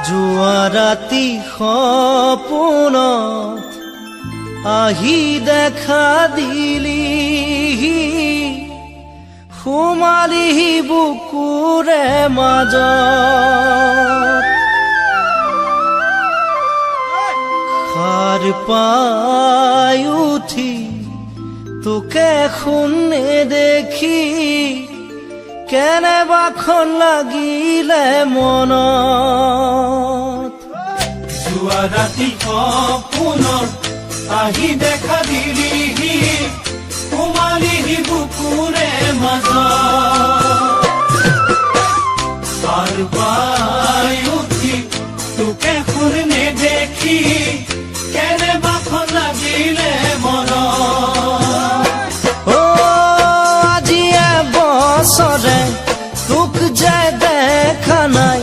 যোৱা ৰাতি সপোনত আহি দেখা দিলি সোমালিহি বুকুৰে মাজত সাৰ পাই উঠি তোকে শুনে দেখি কেনেবাখন লাগিলে মনত যোৱা ৰাতি সপোনত আহি দেখা দিলিহি সোমালিহি বুকুৰে মাজত সাৰ পাই উঠি তোকে শুনে দেখি কেনেবাখন লাগিলে মনত বছৰে তোক যে দেখা নাই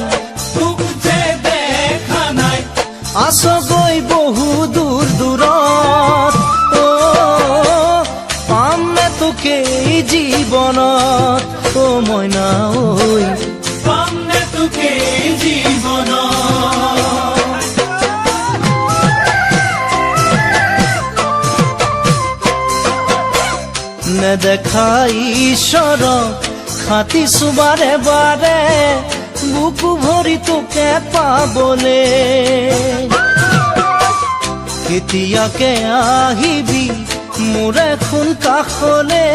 আছগৈ বহু দূৰ দূৰত পাম নে তোকে জীৱনত মইনা ঐ পাম নে তোকে জীৱনত নেদেখা ঈশ্বৰক খাটিছো বাৰে বাৰে বুকু ভৰি তোকে পাবলে কেতিয়াকে আহিবি মোৰ এখন কাষলে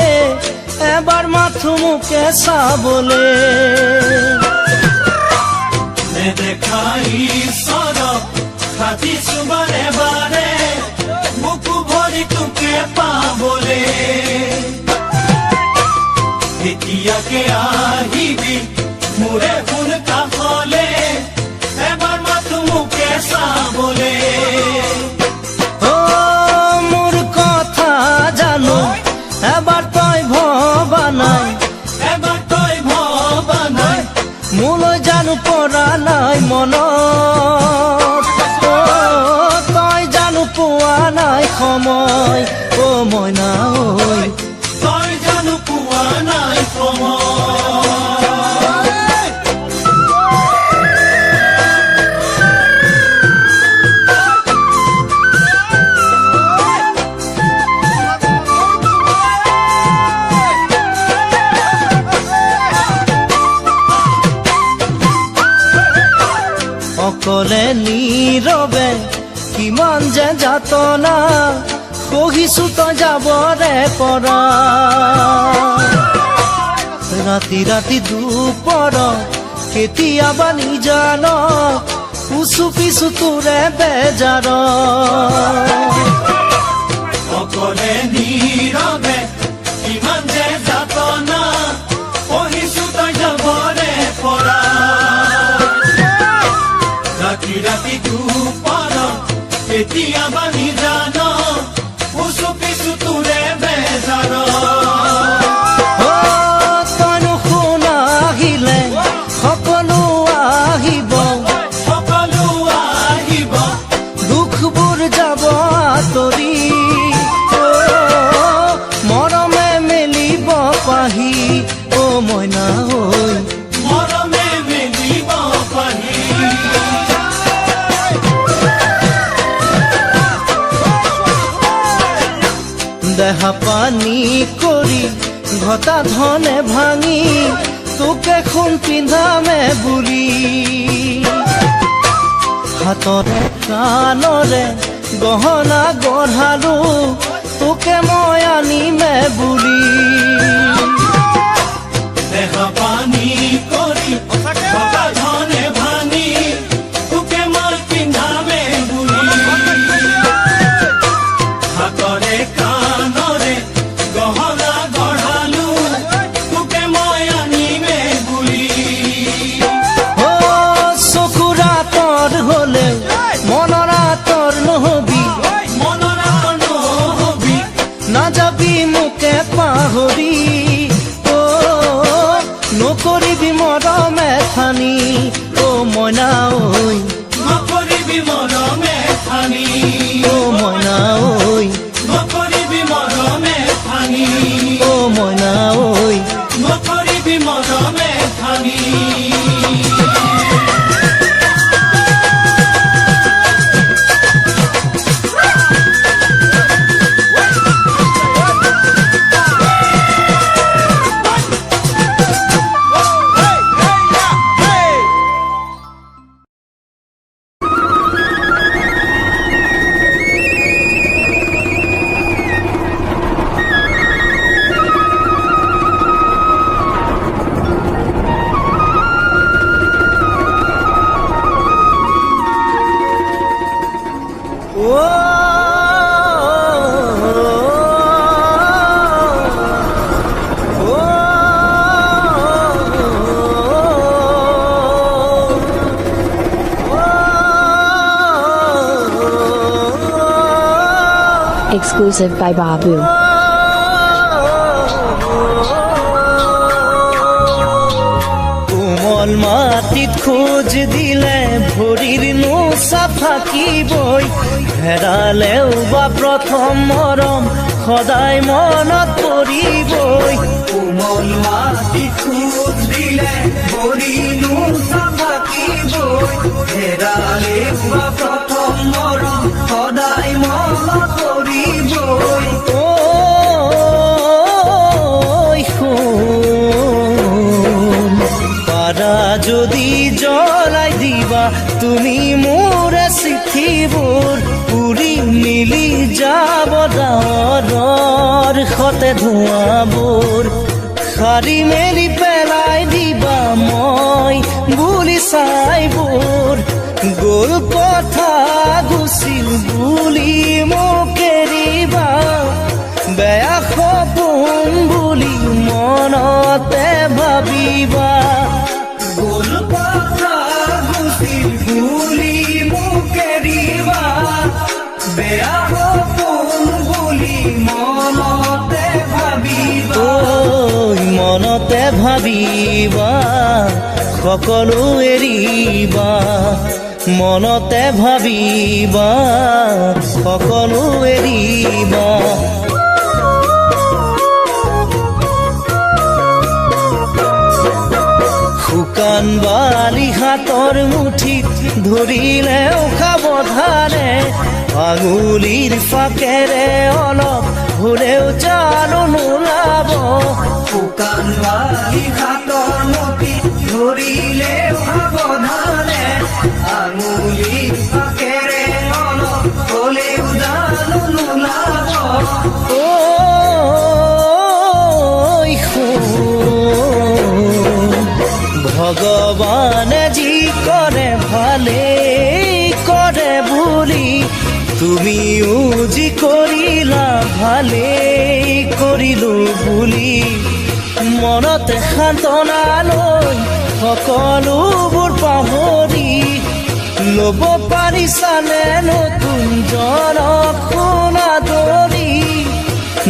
এবাৰ মাথো মোকে চাবলে নেদেখা ঈশ্বৰক খাটিছো বাৰে বাৰে বুকু ভৰি তোকে পাবলে কেতিয়াকে আহিবি মোৰে ফুল কাষলে এবাৰ মাথো মোকে চাবলে মোৰ কথা জানো এবাৰ তই ভবা নাই মোলৈ জানো পৰা নাই মনত তই জানো পোৱা নাই সময় মইনা ঐ তই জানো পোৱা নাই সময় অকলে নীৰৱে কিমান যে যাতনা সহিছো তই যাবৰে পৰা ৰাতি ৰাতি দুপৰ কেতিয়াবা নিজান উচু পিছু তোৰে বেজাৰ অকলে নীৰৱে কিমান যে যাতনা সহিছো তই যাবৰে পৰা ৰাতি ৰাতি দুপৰ কেতিয়াবা নিজান উচু পিছু তোৰে বেজাৰ তই নুশুনাহিলে সকলো আহিব দুখবোৰ যাব আঁতৰি মৰমে মেলিব পাহি মইনা ঐ মৰমে মেলিব পাহি দেহা পানী কৰি ঘটা ধনে ভাঙি তোকে সোণ পিন্ধামে বুলি হাতৰে কাণৰে গহনা গঢ়ালো তোকে মই আনিমে বুলি দেহা পানী কৰি ঘটা ধনে ভাঙি তোকে মই পিন্ধামে বুলি হাতৰে কাণৰে গহনা গঢ়ালো তোকে মই আনিমে বুলি চকুৰ আঁতৰ হলে মনৰ আঁতৰ নহবি নাযাবি মোকে পাহৰি নকৰিবি মৰমে খানি মইনা ঐ নকৰিবি মৰমে খানি মইনা ঐ নকৰিবি মৰমে খানি মইনা ঐ নকৰিবি মৰমে খানি Exclusive by Babu. কোমল মাটিত খোজ দিলে ভৰিৰ নোচা ফাকিবই হেৰালেও বা প্ৰথম মৰম সদায় মনত পৰিবই কোমল মাটি খোজ দিলে ভৰিনো চাফাকিবই হেৰালে বা প্ৰথম মৰম সদায় মনত পৰিবই ঐ শুন পাৰা যদি জ্বলাই দিবা তুমি মোৰে চিঠিবোৰ পুৰি মিলি যাব ডাৱৰৰ সতে ধোঁৱাবোৰ সাৰি মেলি পেলাই দিবা মই বুলি চাইবোৰ গ'ল কথা গুচিল বুলি মোক এৰিবা বেয়া সপোন বুলি মনতে ভাবিবা গ'ল কথা গুচিল বুলি মোক এৰিবা বেয়া সপোন বুলি মনতে ভাবিবা ঐ মনতে ভাবিবা সকলো এৰিবা মনতে ভাবিবা সকলো এৰিবা শুকান বালি হাতৰ মুঠিত ধৰিলেও সাৱধানে আঙুলিৰ ফাকেৰে অলপ হ'লেও জানো নোলাব শুকান বালি হাতৰ মুঠিত ধৰিলে সাৱধানে আঙুলি ফাকেৰে অলপ হ'লেও জানো নোলাব ঐ শুন ভগৱানে যি কৰে ভালেই কৰে বুলি তুমিও যি কৰিলা ভালেই কৰিলো বুলি মনতে সান্তনা লৈ সকলোবোৰ পাহৰি ল'ব পাৰিছানে নতুন জনক সোণা দৰি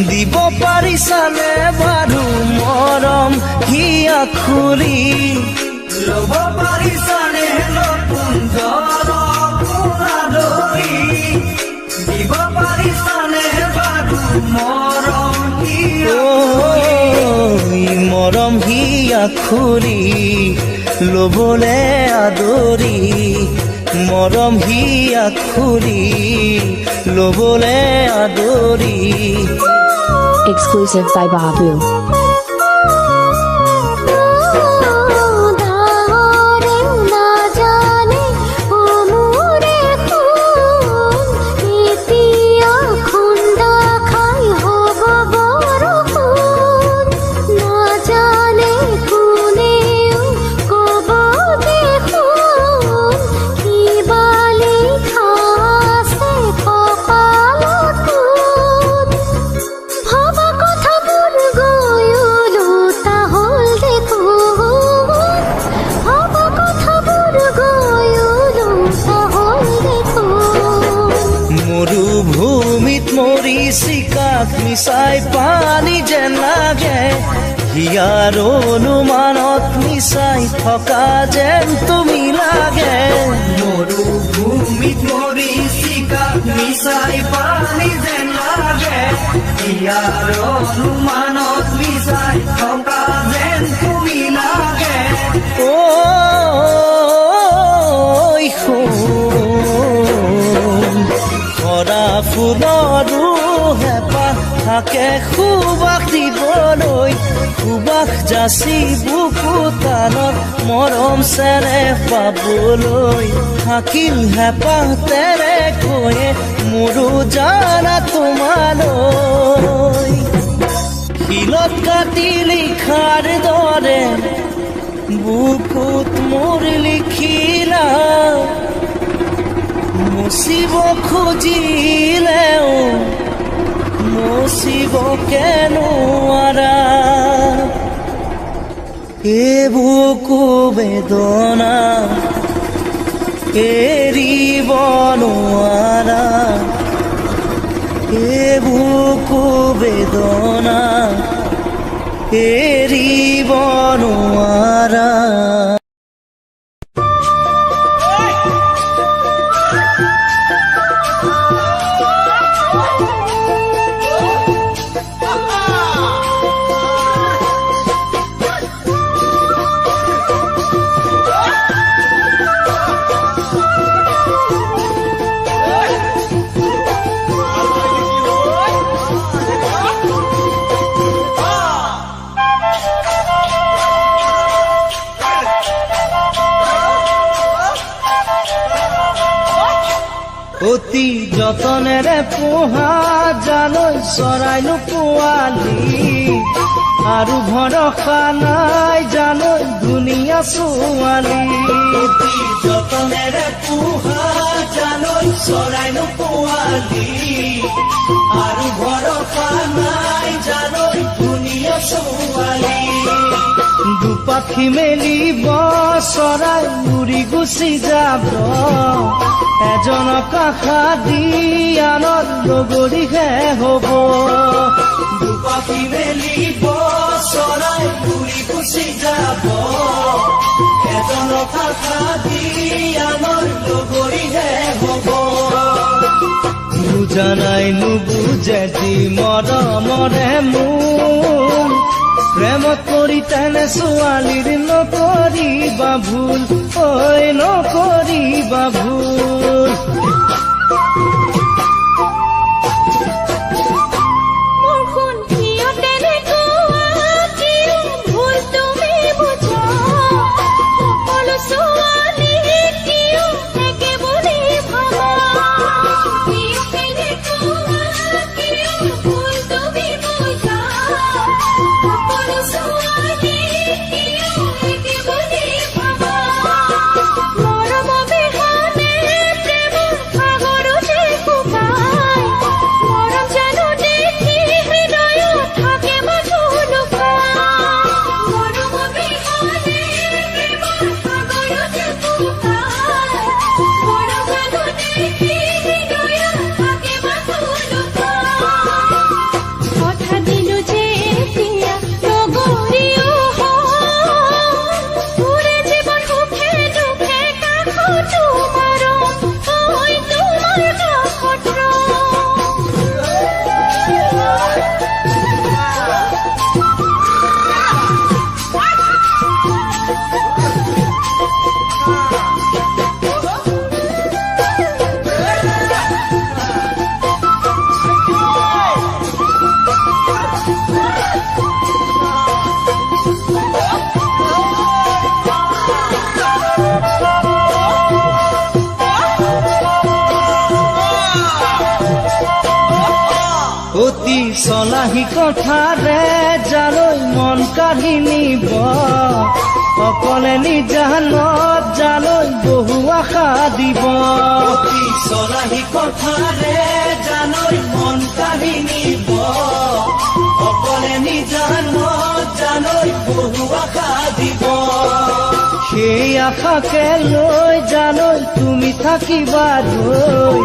দিব পাৰিছানে বাৰু মৰম হিয়া খুলি ল'ব পাৰিছানে নতুন জনক সোণা দৰি দিব পাৰিছানে বাৰু মৰম মৰম হিয়া খুলি ল'বলে আদৰি মৰম হিয়া খুলি ল'বলে আদৰি Exclusive by Babu. মৰুভূমিত মৰিচিকাত মিছাই পানী যেন লাগে হিয়াৰ অনুমানত মিছাই থকা যেন তুমি লাগে মৰুভূমিত মৰিচিকাত মিছাই পানী যেন লাগে ইয়াৰ অনুমানত মিছাই থকা যেন তুমি লাগে ঐ শুন সৰা ফুলৰো হেঁপাহ থাকে সুবাস দিবলৈ সুবাস যাচি বুকু তানত মৰম চেৰে পাবলৈ থাকিল হেঁপাহ তেৰে কৈয়ে মোৰো জানা তোমালৈ শিলত কাটি লিখাৰ দৰে বুকুত মোৰ লিখিলা মুচিব খুজিলেও মুচিব কেনোৱাৰা এবুকু বেদনা এৰিব নোৱাৰা এই বুকু বেদনা এৰিব নোৱাৰা। অতি যতনেৰে পোহা জালৈ চৰাইনো পোৱালি, আৰু ভৰসা নাই জালৈ ধুনীয়া ছোৱালী। অতি যতনেৰে পোহা জালৈ চৰাইনো পোৱালি, আৰু ভৰসা নাই জালৈ ধুনীয়া ছোৱালী। দুপাখি মেলিব চৰাই উৰি গুচি যাব, এজনক আশা দি আনত লগৰীহে হ'ব। দুপাখি মেলিব চৰাই উৰি গুচি যাব, এজনক আশা দি আনৰ লগৰীহে হ'ব। বুজা নাই নুবুজে যি মৰমৰে মোৰ, প্ৰেমত পৰি তেনে ছোৱালীৰ নকৰিবা ভুল, ঐ নকৰিবা ভুল। অতি চলাহী কথাৰে জালৈ মন কাঢ়ি নিব, অকলে নিজানত জালৈ বহু আশা দিব। অতি চলাহী কথাৰে জালৈ মন কাঢ়ি নিব, অকলে নিজানত জালৈ বহু আশা দিব। সেই আশাকে লৈ জালৈ তুমি থাকিবা ৰৈ,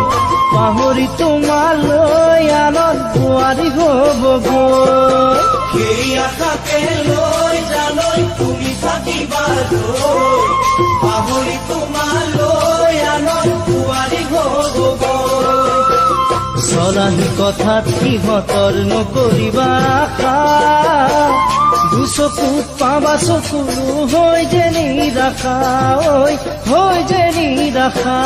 পাহৰি তোমালৈ আনত বোৱাৰী হ'বগৈ। সেই আশাকে লৈ জালৈ তুমি থাকিবা ৰৈ, পাহৰি তোমালৈ আনত বোৱাৰী হ'বগৈ। চলাহী কথাত সিহঁতৰ নকৰিবা আশা, দুচকুত পাবা চকুৰো হৈ যে নিৰাশা, ঐ হৈ যে নিৰাশা।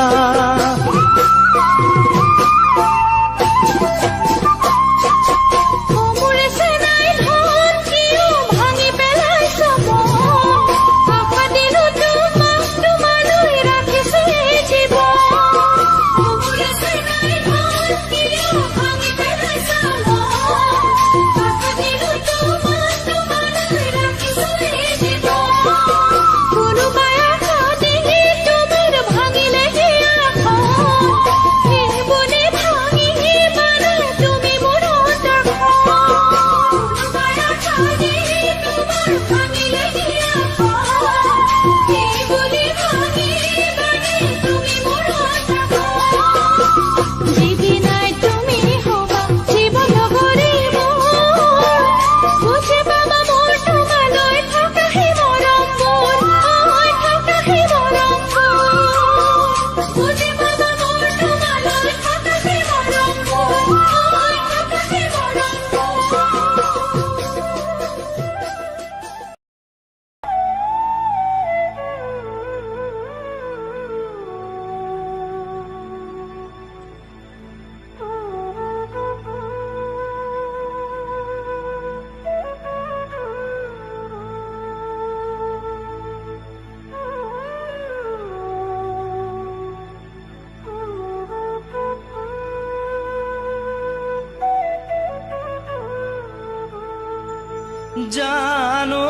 জানো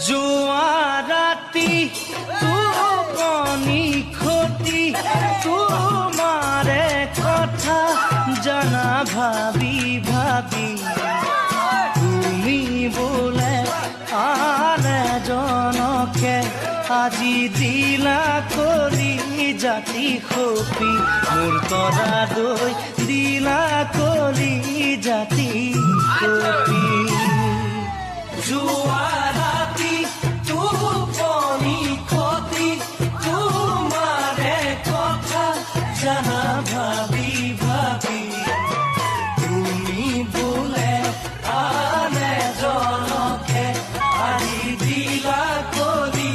যোৱা ৰাতি টোপনি খতি তোমাৰে কথা জানা ভাবি ভাবি তুমি বোলে আন এজনকে আজি দিলা কৰি জাতি খপি মোৰ তৰা দৈ দিলা কৰি জাতি খপি যোৱা ৰাতি টোপনি খতি তোমাৰে কথা জানা ভাবি ভাবি তুমি বোলে আন এজনকে আজি দিলা কৰি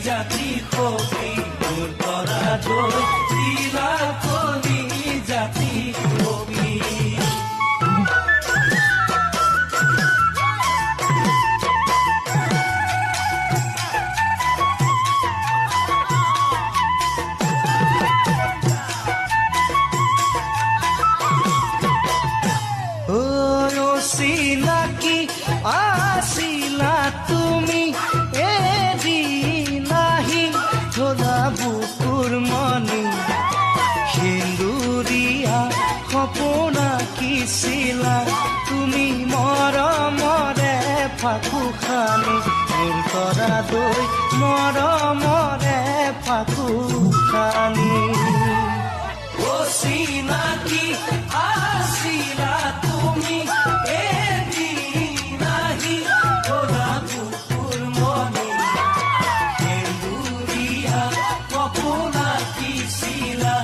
জাতি খপি মোৰ তৰা দৈ দিলা কৰি জাতি খপি চিনাকি আছিলা তুমি এদিনাহি থলা বুকুৰ মনি সেন্দুৰীয়া সপোন আঁকিছিলা তুমি মৰমৰে ফাকু খানি মোৰ তৰা দৈ মৰমৰে ফাকু খানি চিনাকি আছিলা তুমি এদিনাহি থলা বুকুৰ মনি সেন্দুৰীয়া সপোন আঁকিছিলা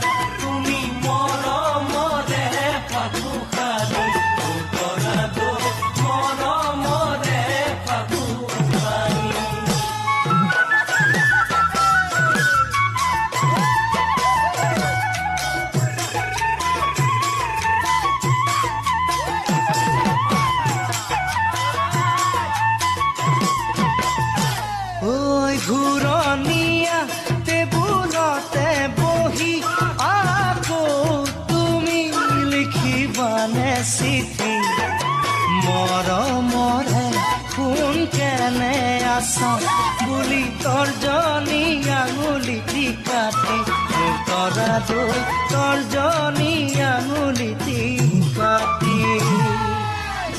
তুমি মৰমৰে ফাকু খানি মোৰ তৰা দৈ মৰমৰে ফাকু খানি ঘূৰণীয়া টেবুলতে বহি আকৌ তুমি লিখিবানে চিঠি মৰমৰে কোন কেনে আছা বুলি তৰ্জনী আঙুলি দি কাটি মোৰ তৰা দৈ তৰ্জনী আঙুলি দি কাটি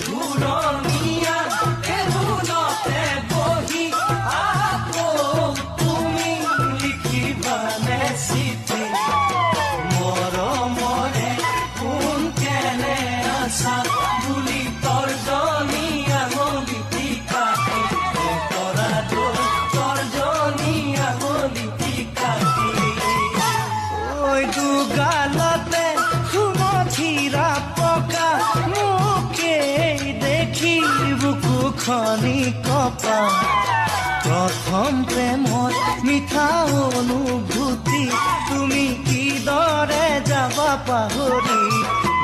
ঘূৰণীয়া টেবুলতে বহি আকৌ তুমি লিখিবানে চিঠি মৰমৰে কোন কেনে আছা বুলি তৰ্জনী আঙুলি দি কাটি মোৰ তৰা দৈ তৰ্জনী আঙুলি দি কাটি ঐ দুগালতে সুমথিৰা পকা মোকেই দেখি বুকু খনি কপা প্ৰথম প্ৰেমত মিঠা অনুভূতি তুমি কিদৰে যাবা পাহৰি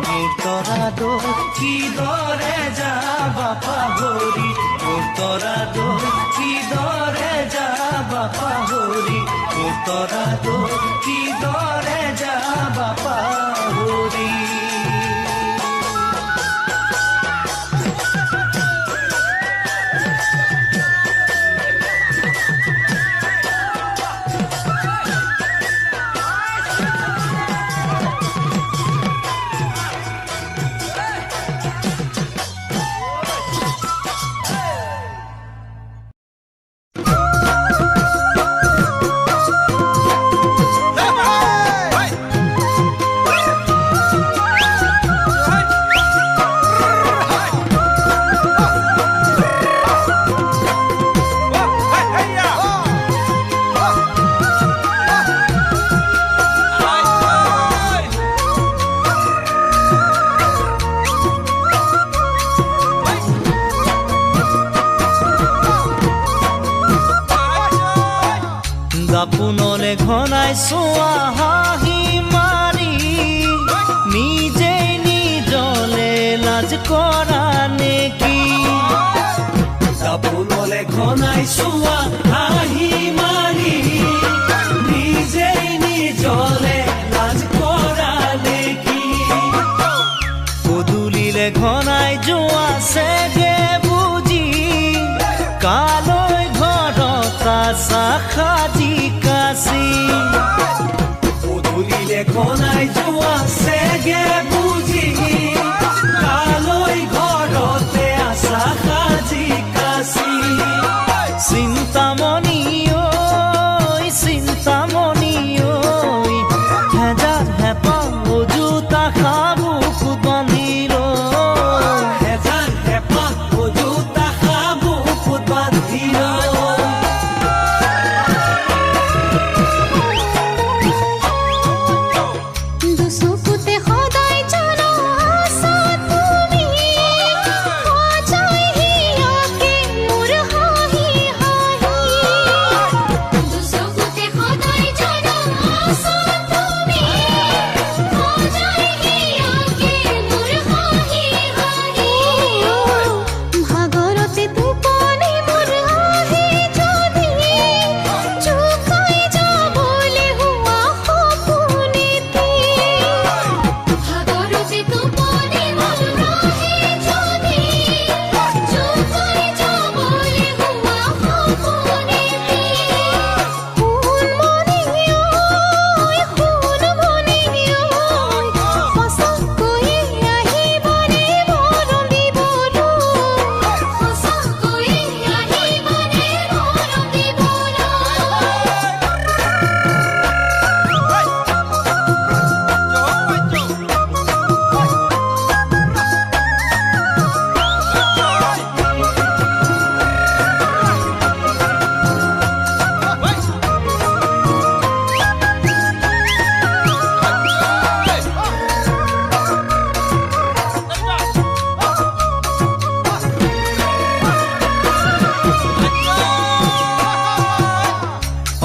মোৰ তৰা দৈ কিদৰে যাবা পাহৰি মোৰ তৰা দৈ কিদৰে যাবা পাহৰি মোৰ তৰা দৈ কিদৰে যাবা পাহৰি দাপোনলে ঘনাই চোৱা হাঁহি মাৰি নিজে নিজলে লাজ কৰা নেকি দাপোনলে ঘনাই চোৱা হাঁহি মাৰি নিজে নিজলে লাজ কৰা নেকি সাজি কাচি পদূলিলে ঘনাই যোৱা চেগে বুজি কালৈ ঘৰতে আছা সাজি কাচি চিন্তামণি ঐ চিন্তামণি ঐ হেজাৰ হেঁপাহ অযুতা সাবুক বান্ধিল হেজাৰ হেঁপাহ অযুতা সাবুকুত বান্ধিল দুচকুতে সদায় জনা আছা তুমি সজাই হিয়াকে মোৰ হাঁহি হাঁহি দুচকুতে সদায় জনা আছা তুমি সজাই হিয়াকে মোৰ হাঁহি হাঁহি ভাগৰতে টোপনি মোৰ আহে যদি জোকাই যাবলৈ হোৱা সপোনেতে ভাগৰতে টোপনি মোৰ আহে যদি জোকাই যাবলৈ হোৱা সপোনেতে সোণমণি ঐ সোণমণি ঐ সঁচাকৈয়ে আহিবানে মৰম দিবলৈ সঁচাকৈয়ে আহিবানে মৰম দিবলৈ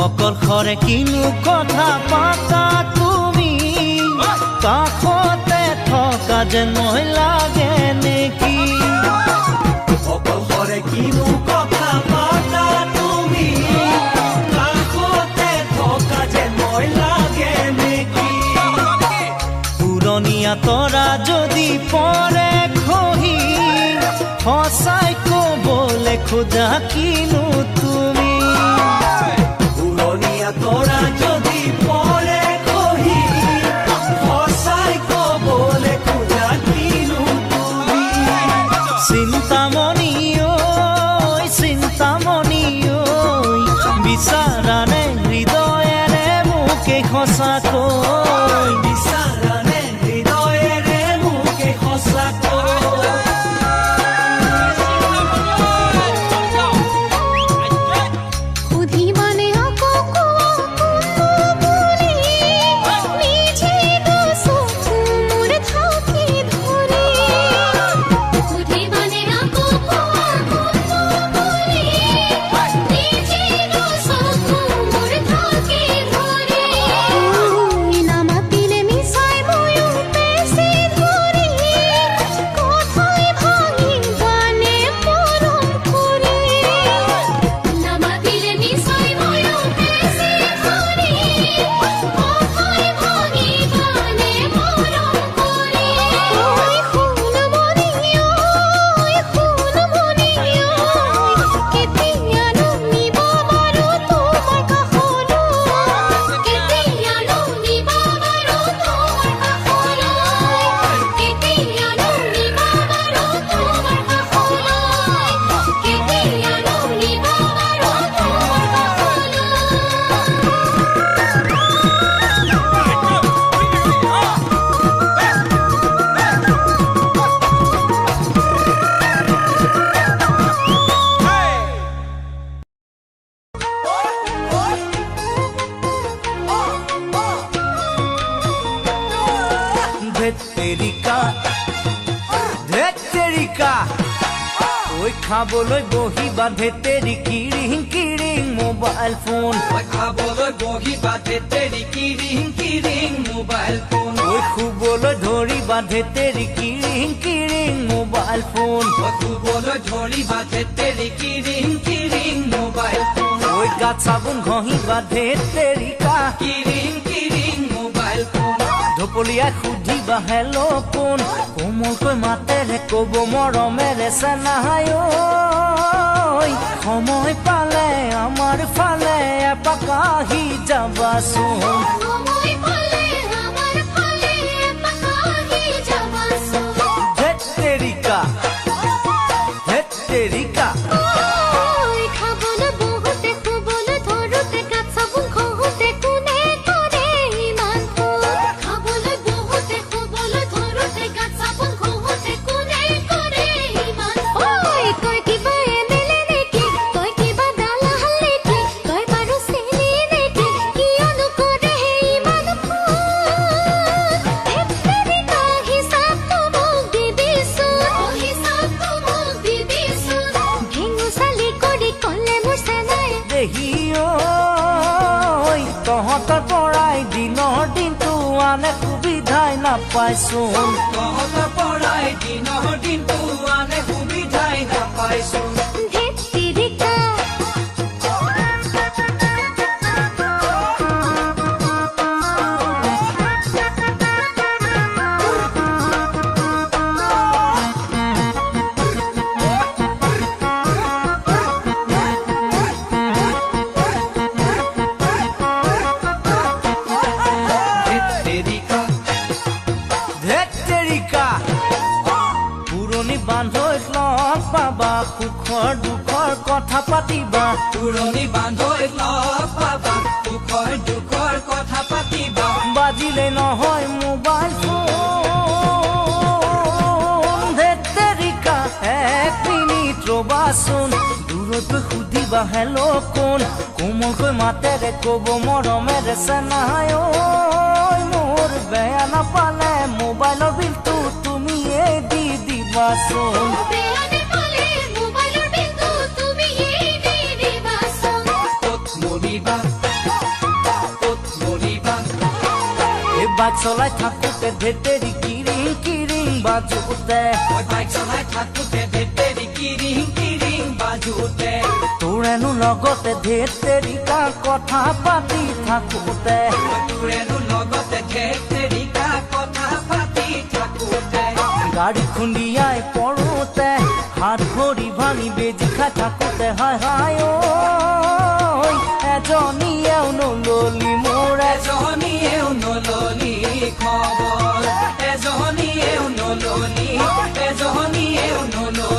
অকলশৰে কিনো কথা পাতা তুমি কাষতে থকা যেন মই লাগে নেকি অকলশৰে কিনো কথা পাতা তুমি কাষতে থকা যেন মই লাগে নেকি পুৰণীয়া তৰা যদি পৰে খহি সঁচাই ক'বলৈ খোজা কিনো তুমি পুৰণীয়া তৰা যদি পৰে খহি সঁচাই ক'বলৈ খোজা কিনো তুমি চিন্তামণি ঐ চিন্তামণি ঐ বিচাৰানে হৃদয়েৰে মোকে সঁচাকৈ বিচাৰানে হৃদয়েৰে মোকে সঁচাকৈ সুধিবানে আকৌ কোৱা কোন বুলি নিজে দুচকু মোৰ ঢাকি ধৰি সুধিবানে আকৌ কোৱা কোন বুলি নিজে দুচকু মোৰ ঢাকি ধৰি নামাতিলে মিছাই ময়ো পেচি ধৰি কথাই ভাঙিবানে মৰম কৰি নামাতিলে মিছাই ময়ো পেচি ধৰি কথাই ভাঙিবানে মৰম কৰি সোণমণি ঐ সোণমণি ঐ কেতিয়ানো নিব বাৰু তোমাৰ কাষলৈ কেতিয়ানো নিব বাৰু তোমাৰ কাষলৈ কেতিয়ানো নিব বাৰু তোমাৰ কাষলৈ কেতিয়ানো নিব বাৰু তোমাৰ কাষলৈ ধেতেৰিকা ধেতেৰিকা ঐ খাবলৈ বহিবা ধেতেৰি কিৰিং কিৰিং মোবাইল ফোন খাবলৈ বহিবা ধেতেৰি কিৰিং কিৰিং মোবাইল ফোন ঐ শুবলৈ ধৰিবা ধেতেৰি কিৰিং কিৰিং মোবাইল ফোন শুবলৈ ধৰিবা ধেতেৰি কিৰিং কিৰিং মোবাইল ফোন ঐ গাত চাবোন ঘঁহিবা ধেতেৰিকা কিৰিং কিৰিং মোবাইল ফোন ঢপলিয়াই সুধিবা হেল্ল' কোন কোমলকৈ মাতেৰে ক'ব মৰমেৰে চেনাহাই ঐ সময় পালে আমাৰ ফালে আহি যাবাচোন সময় পালে আমাৰ ফালে এপাক আহি যাবাচোন ধেত তেৰিকা ওই খাবলৈ বহুতে শুবলৈ ধৰোতে গাত চাবোন ঘঁহোতে কোনে কৰে ইমান ভুল খাবলৈ বহুতে শুবলৈ ধৰোতে গাত চাবোন ঘঁহোতে কোনে কৰে ইমান ভুল তই কিবা এমেলে নেকি তই কিবা দালাল নেকি তই বাৰু চেনি নেকি কিয়নো কৰে ইমান ভুল ধেত্তেৰিকা হিচাপটো মোক দিবিচোন হিচাপটো মোক দিবিচোন ভেঙু চালি কৰি ক'লে মোৰ চেনাই দেহি ঐ তহঁতৰ পৰাই দিনৰ দিনটো আনে সুবিধাই নাপাইচোন তহঁতৰ পৰাই দিনৰ দিনটো আনে সুবিধাই নাপাইচোন ধেত্তেৰিকা ধেত্তেৰিকা ধেত তেৰিকা পুৰণি বান্ধৈত লগ পাবা সুখৰ দুখৰ কথা পাতিবা পুৰণি বান্ধৈত লগ পাবা সুখৰ দুখৰ কথা পাতিবা বাজিলে নহয় মোবাইল ফোন ধেত তেৰিকা এক মিনিট ৰবাচোন দূৰত গৈ সুধিবা হেল্ল' কোন কোমলকৈ মাতেৰে ক'ব মৰমেৰে চেনাই ঐ মোৰ বেয়া নাপালে মোবাইলৰ বিলটো তুমিয়ে দি দিবাচোন বেয়া নেপালে মোবাইলৰ বিলটো তুমিয়েই দি দিবাচোন ক'ত মৰিবা এই বাইক চলাই থাকোতে ধেতেৰি কিৰিং কিৰিং বাজোতে মই বাইক চলাই থাকোতে ধেত্তেৰি কিৰিং বাজোতে তোৰেনো লগতে ধেতেৰিকা কথা পাতি থাকোতে তোৰেনো লগতে ধেত্তেৰিকা কথা পাতি থাকোতে গাড়ী খুন্দিয়াই পৰোতে হাত ভৰি ভাঙি বেজি খাই থাকোতে হাই হাই ঐ এজনীয়েও নললি মোৰ এজনীয়েও নললি খবৰ এজনীয়েও নললি খবৰ এজনীয়েও নললি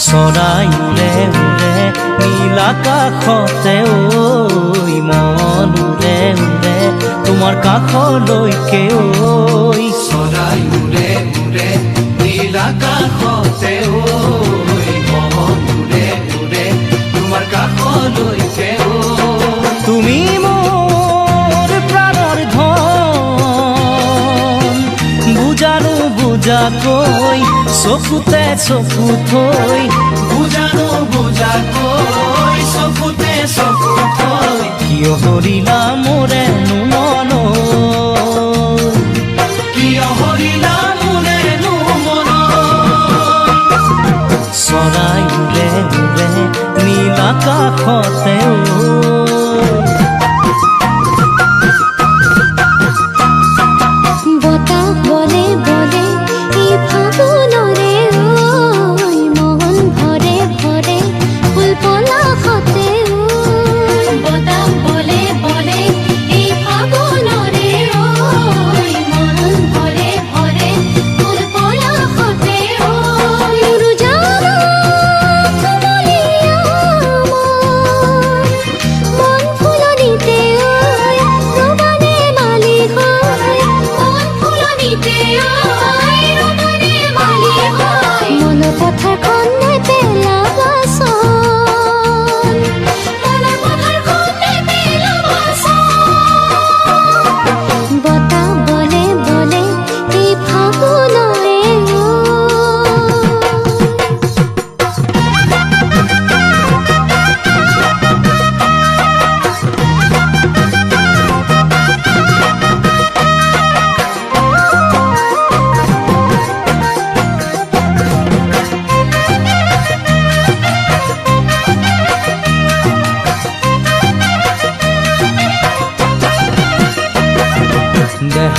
চৰাই উৰে উৰে নীল আকাশতে ঐ মন উৰে উৰে তোমাৰ কাষলৈকে ঐ চৰাই উৰে উৰে নীল আকাশতে ঐ মন উৰে উৰে তোমাৰ কাষলৈকে ঐ তুমি মোৰ প্ৰাণৰ ধন বুজানো বুজাকৈ চকুতে চকু থৈ বুজানো বুজাকৈ চকুতে চকু থৈ কিয় হৰিলা মোৰেনো মন কিয় হৰিলা মোৰেনো মন চৰাই উৰে উৰে নীল আকাশতে ঐ বতাহ বলে বলে এই ফাগুনৰে ঐ মন ভৰে ভৰে ফুল পলাশতে ঐ বতাহ বলে বলে এই ফাগুন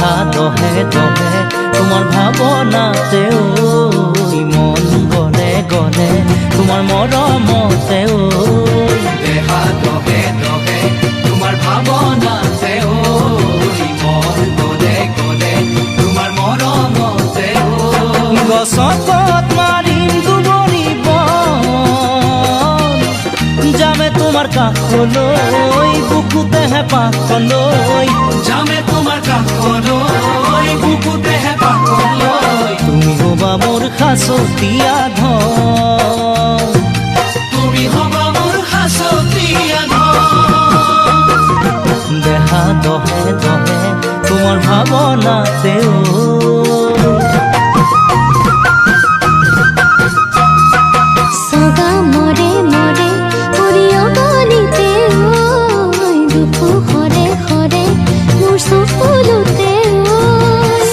দেহা দহে দহে তোমাৰ ভাৱনাতে ঐ মন গলে গলে তোমাৰ মৰমতে ঐ দেহা দহে দহে তোমাৰ ভাৱনাতে ঐ মন গলে গলে তোমাৰ মৰমতে ঐ গছত মাৰিম দুবৰি বন যামে তোমাৰ কাষলৈ বুকুতেহে পাখলৈ যামে তোমাৰ কাষলৈ বুকুতেহে পাখলৈ তুমি হবা মোৰ সাঁচতীয়া ধন তুমি হবা মোৰ সাঁচতীয়া ধন দেহা দহে দহে তোমাৰ ভাৱনাতে ঐ সগা মৰে মৰে পৰিয় গলিতে ঐ দুখ হৰে হৰে মোৰ চকুলোতে ঐ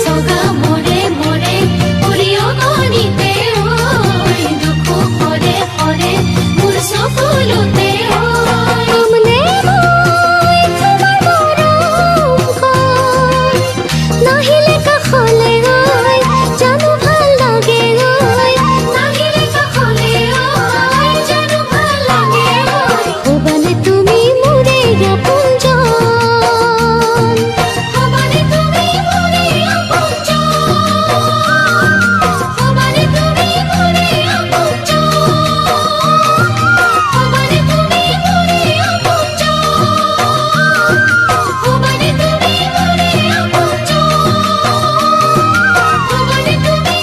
সগা মৰে মৰে পৰিয় গলিতে ঐ দুখ হৰে হৰে মোৰ চকুলোতে ঐ আমনে মই তোমাৰ মৰম ঘৰ নাহিলে কাষলে ঐ জানো ভাল লাগে ঐ নাহিলে কাষলে ঐ জানো ভাল লাগে ঐ হবানে তুমি মোৰে আপোনজন হবানে তুমি মোৰে আপোনজন হবানে তুমি মোৰে আপোনজন হবানে তুমি মোৰে আপোনজন হবানে তুমি মোৰে আপোনজন হবানে তুমি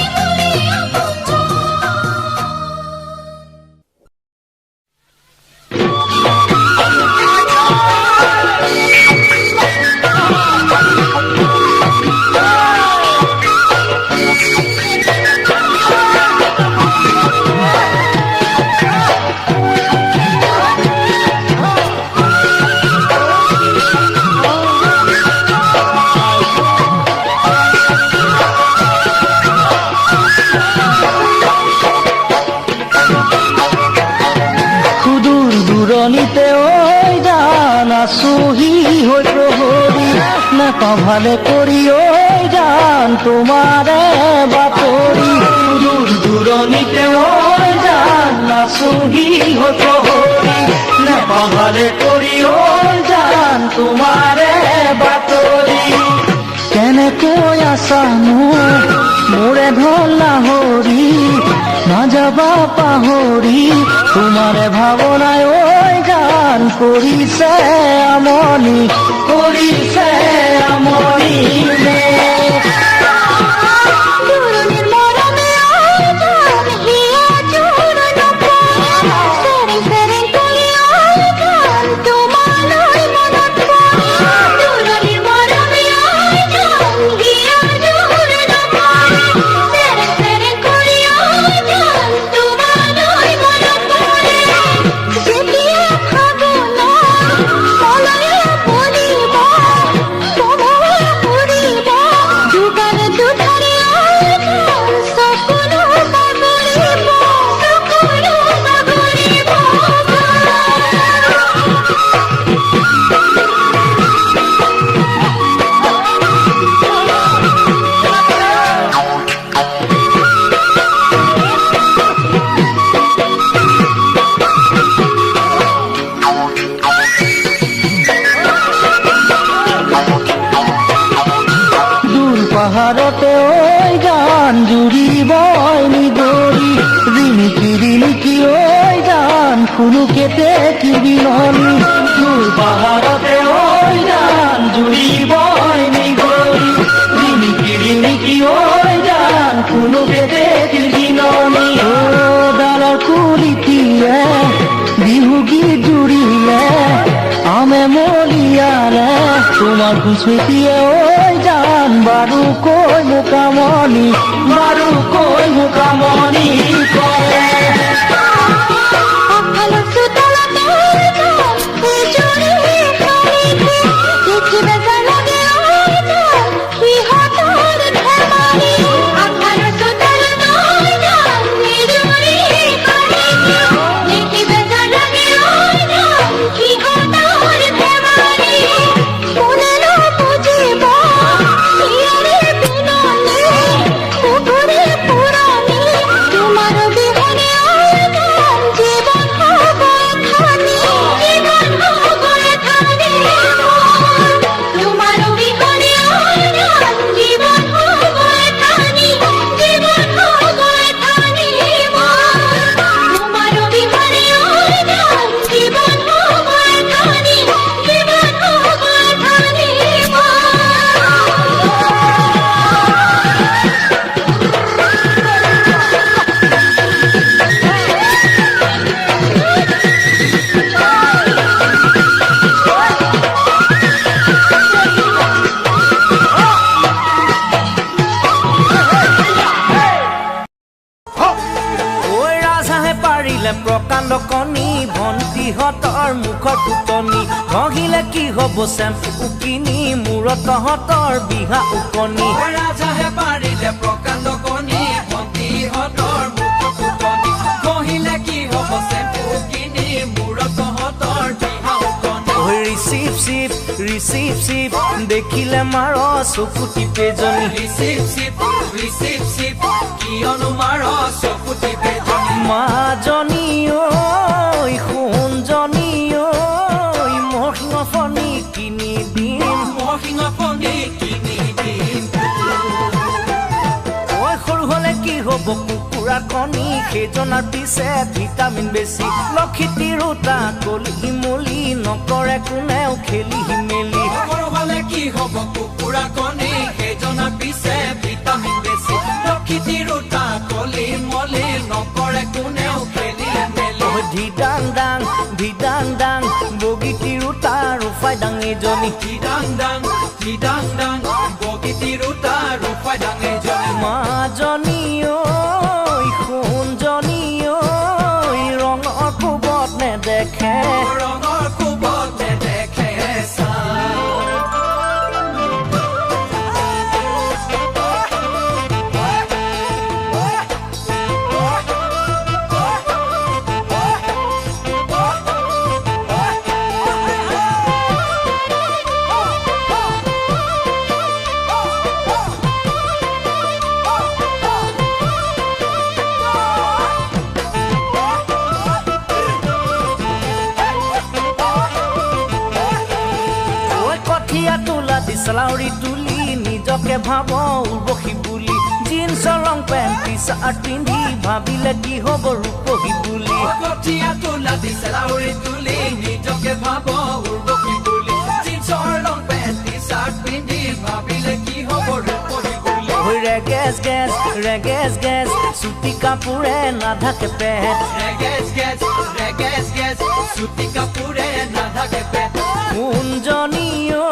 সুদূৰ দূৰণিতে ঐ জান আছোহি হৈ প্ৰহৰী নাপাওঁ ভালে কৰি ঐ জান তোমাৰে বাতৰি সুদূৰ দূৰণিতে ঐ জান আছোহি হৈ প্ৰহৰী নাপাওঁ ভালে কৰি ঐ জান তোমাৰে বাতৰি কেনেকৈ আছানো মোৰে ধন লাহৰি নাযাবা পাহৰি তোমাৰে ভাৱনাই ঐ গান কৰিছে আমনি দূৰণিৰ মৰমে আইজান হিয়া জোৰ নপয় সেৰেং সেৰেং কৰি আইজান তোমালৈ মনত পৰে দূৰণিৰ মৰমে আইজান হিয়া জোৰ নপয় সেৰেং সেৰেং কৰি আইজান তোমালৈ মনত পৰে যেতিয়া ফাগুনৰ মলয়ে পৰিব সময়ে পৰিব দুগাৰে দুধাৰি আইজান চকুলো বাগৰিব চকুলো বাগৰিব দূৰ পাহাৰতে ঐ গান জুৰিব নিগৰি ৰিণিকি ঐ গান খুনুকেতে কি বিননি দূৰ পাহাৰতে ঐ গান জুৰিব নিগৰি ৰিণিকি ঐ গান খুনুকেতে কি বিননি ও ডালৰ কুলিটিয়ে বিহু গীত জুৰিলে আমে মলিয়ালে তোমাৰ স্মৃতিয়ে ঐ জান বাৰু কৈ মোকামনি কৰে আগফালৰ চোতালতে আইজান ইজৰি খালিতে দেখি বেজাৰ লাগে আইজান সিহঁতৰ ধেমালি আগফালৰ চোতালতে আইজান ইজৰি খালিতে দেখি বেজাৰ লাগে আইজান সিহঁতৰ ধেমালি কোনেনো বুজিব চেম্পু কিনি মূৰত তহঁতৰ বিহা উকনি ৰাজাহে পাৰিলে প্ৰকাণ্ড কণী ভণ্টিহঁতৰ মুখ ফুটনি কহিলে কি হ'ব চেম্পু কিনি মূৰত তহঁতৰ বিহা উকনি ৰিচিপ চিপ দেখিলে মাৰ চকু টিপেজনী ৰিচিপ চিপ কিয়নো মাৰ চকু টিপেজনী মাজনী ঐ সোণজনী ঐ মহিঙ ফণি কিনি দিম ঐ সৰু হলে কি হ'ব কুকুৰা কণী সেইজনাৰ পিছে ভিটামিন বেছি লক্ষী তিৰোতা কলি মলি নকৰে কোনেও খেলি মেলি সৰু হলে কি হ'ব কুকুৰা কণী সেইজনাৰ পিছে ভিটামিন বেছি লক্ষী তিৰোতা কলি মলি নকৰে কোনেও খেলি মেলি ধিদাং দাং বগী তিৰোতা ৰূপাই দাং এজনী ধিদাং দাং বগী তিৰোতা ৰূপাই দাং এজনী মাজনী ঐ সোণজনী ঐ ৰঙৰ কোবত নেদেখে ৰঙৰ কোবত নেদেখে দিছলাউৰি তুলি নিজকে ভাব উৰ্বশী বুলি জিন্সৰ ৰং পেণ্ট টি চাৰ্ট পিন্ধি ভাবিলে কি হ'ব ৰূপহী বুলি কঠীয়া তোলা দিছলাউৰি তুলি নিজকে ভাব উৰ্বশী বুলি জিন্সৰ ৰং পেণ্ট টি চাৰ্ট পিন্ধি ভাবিলে কি হ'ব ৰূপহী বুলি ৰেগেছ গেছ চুটি কাপোৰে নাঢাকে পেট ৰেগেছ চুটি কাপোৰে নাঢাকে পেট সোণজনী ঐ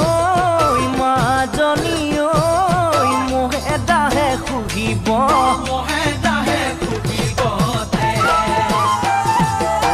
মাজনী ঐ মোহে দাহে শুহিব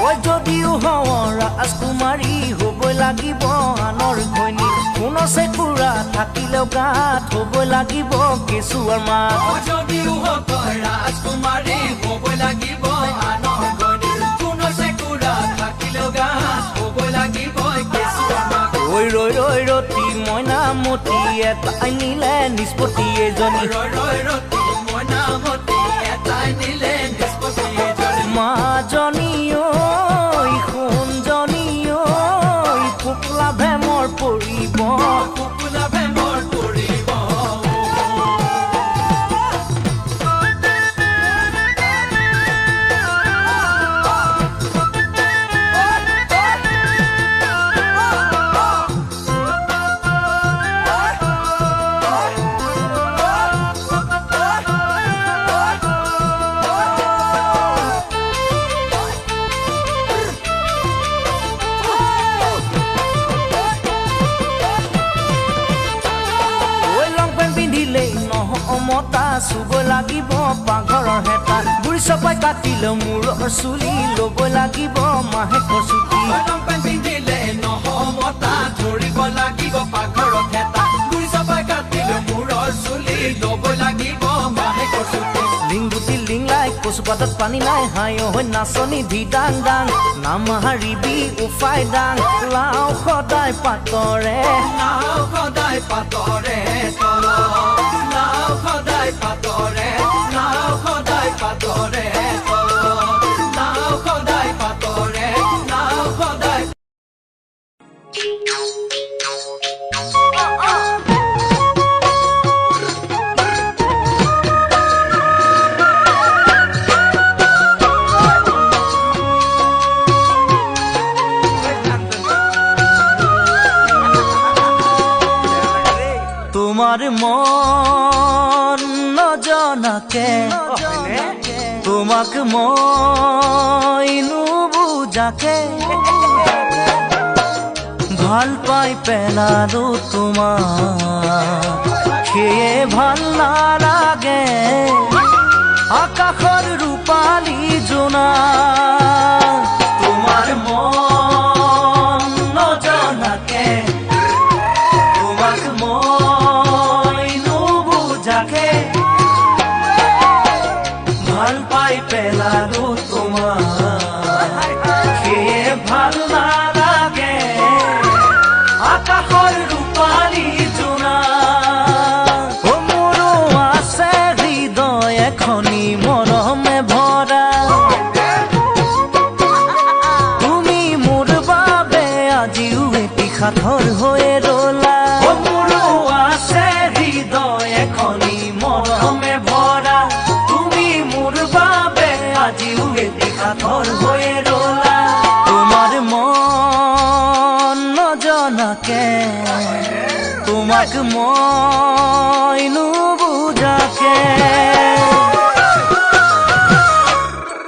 ঐ যদিও হওঁ ৰাজকুমাৰী হ'বই লাগিব আনৰ ঘৈণী কোন চেকুৰা থাকিলেও গাত হ'বই লাগিব কেঁচুৱাৰ মাত যদিও তই ৰাজকুমাৰী হ'বই লাগিব আনৰ ঘৈণী কোন চেকুৰা থাকিলেও গাত হ'বই লাগিব কেঁচুৱাৰ মাত ঐ ৰৈ ৰতি মইনামতি এটাই নিলে নিষ্পত্তি এজনী ৰতি মইনামতি এটাই নিলে নিষ্পত্তি এজনী মাজনী ঐ সোণজনী ঐ পুকলা ভেমৰ পৰিব কুকুলা ভেমৰ পৰিব মতা চুবই লাগিব পাঘৰৰ হেতা বুঢ়ী চপাই কাটিলেও মূৰৰ চুলি ল'বই লাগিব মাহেকৰ ছুটি পিন্ধিলে নহমতা ধৰিব লাগিব পাঘৰত হেতা বুঢ়ী চপাই কাটিলেও মূৰৰ চুলি ল'বই লাগিব মাহেকৰ ছুটি লিংগুটি লিংলাই কচুপাতত পানী নাই হাই হৈ নাচনী ধিদাং দাং নাম হাৰিবি উফাই দাং লাও সদায় পাতৰে তোমাৰ মন নজনাকে তোমাক মই নুবুজাকে ভাল পাই পেলালো তোমাক সেয়ে ভাল নালাগে আকাশৰ ৰূপালী জোনা তোমাৰ মন নজনাকে নুবুজাকে ভাল পাই পেলালো তোমাক সেয়ে ভাল নালাগে আকাশৰ ৰূপালী জোনা মোৰো আছে হৃদয় এখনি মৰমে ভৰা তুমি মোৰ বাবে আজিও এটি সাঁথৰ হৈ ৰলা মোৰো আছে হৃদয় এখনি মৰমে ভৰা তুমি মোৰ বাবে আজিও এটি সাঁথৰ হৈ ৰলা তোমাৰ মন নজনাকে তোমাক মই নুবুজাকে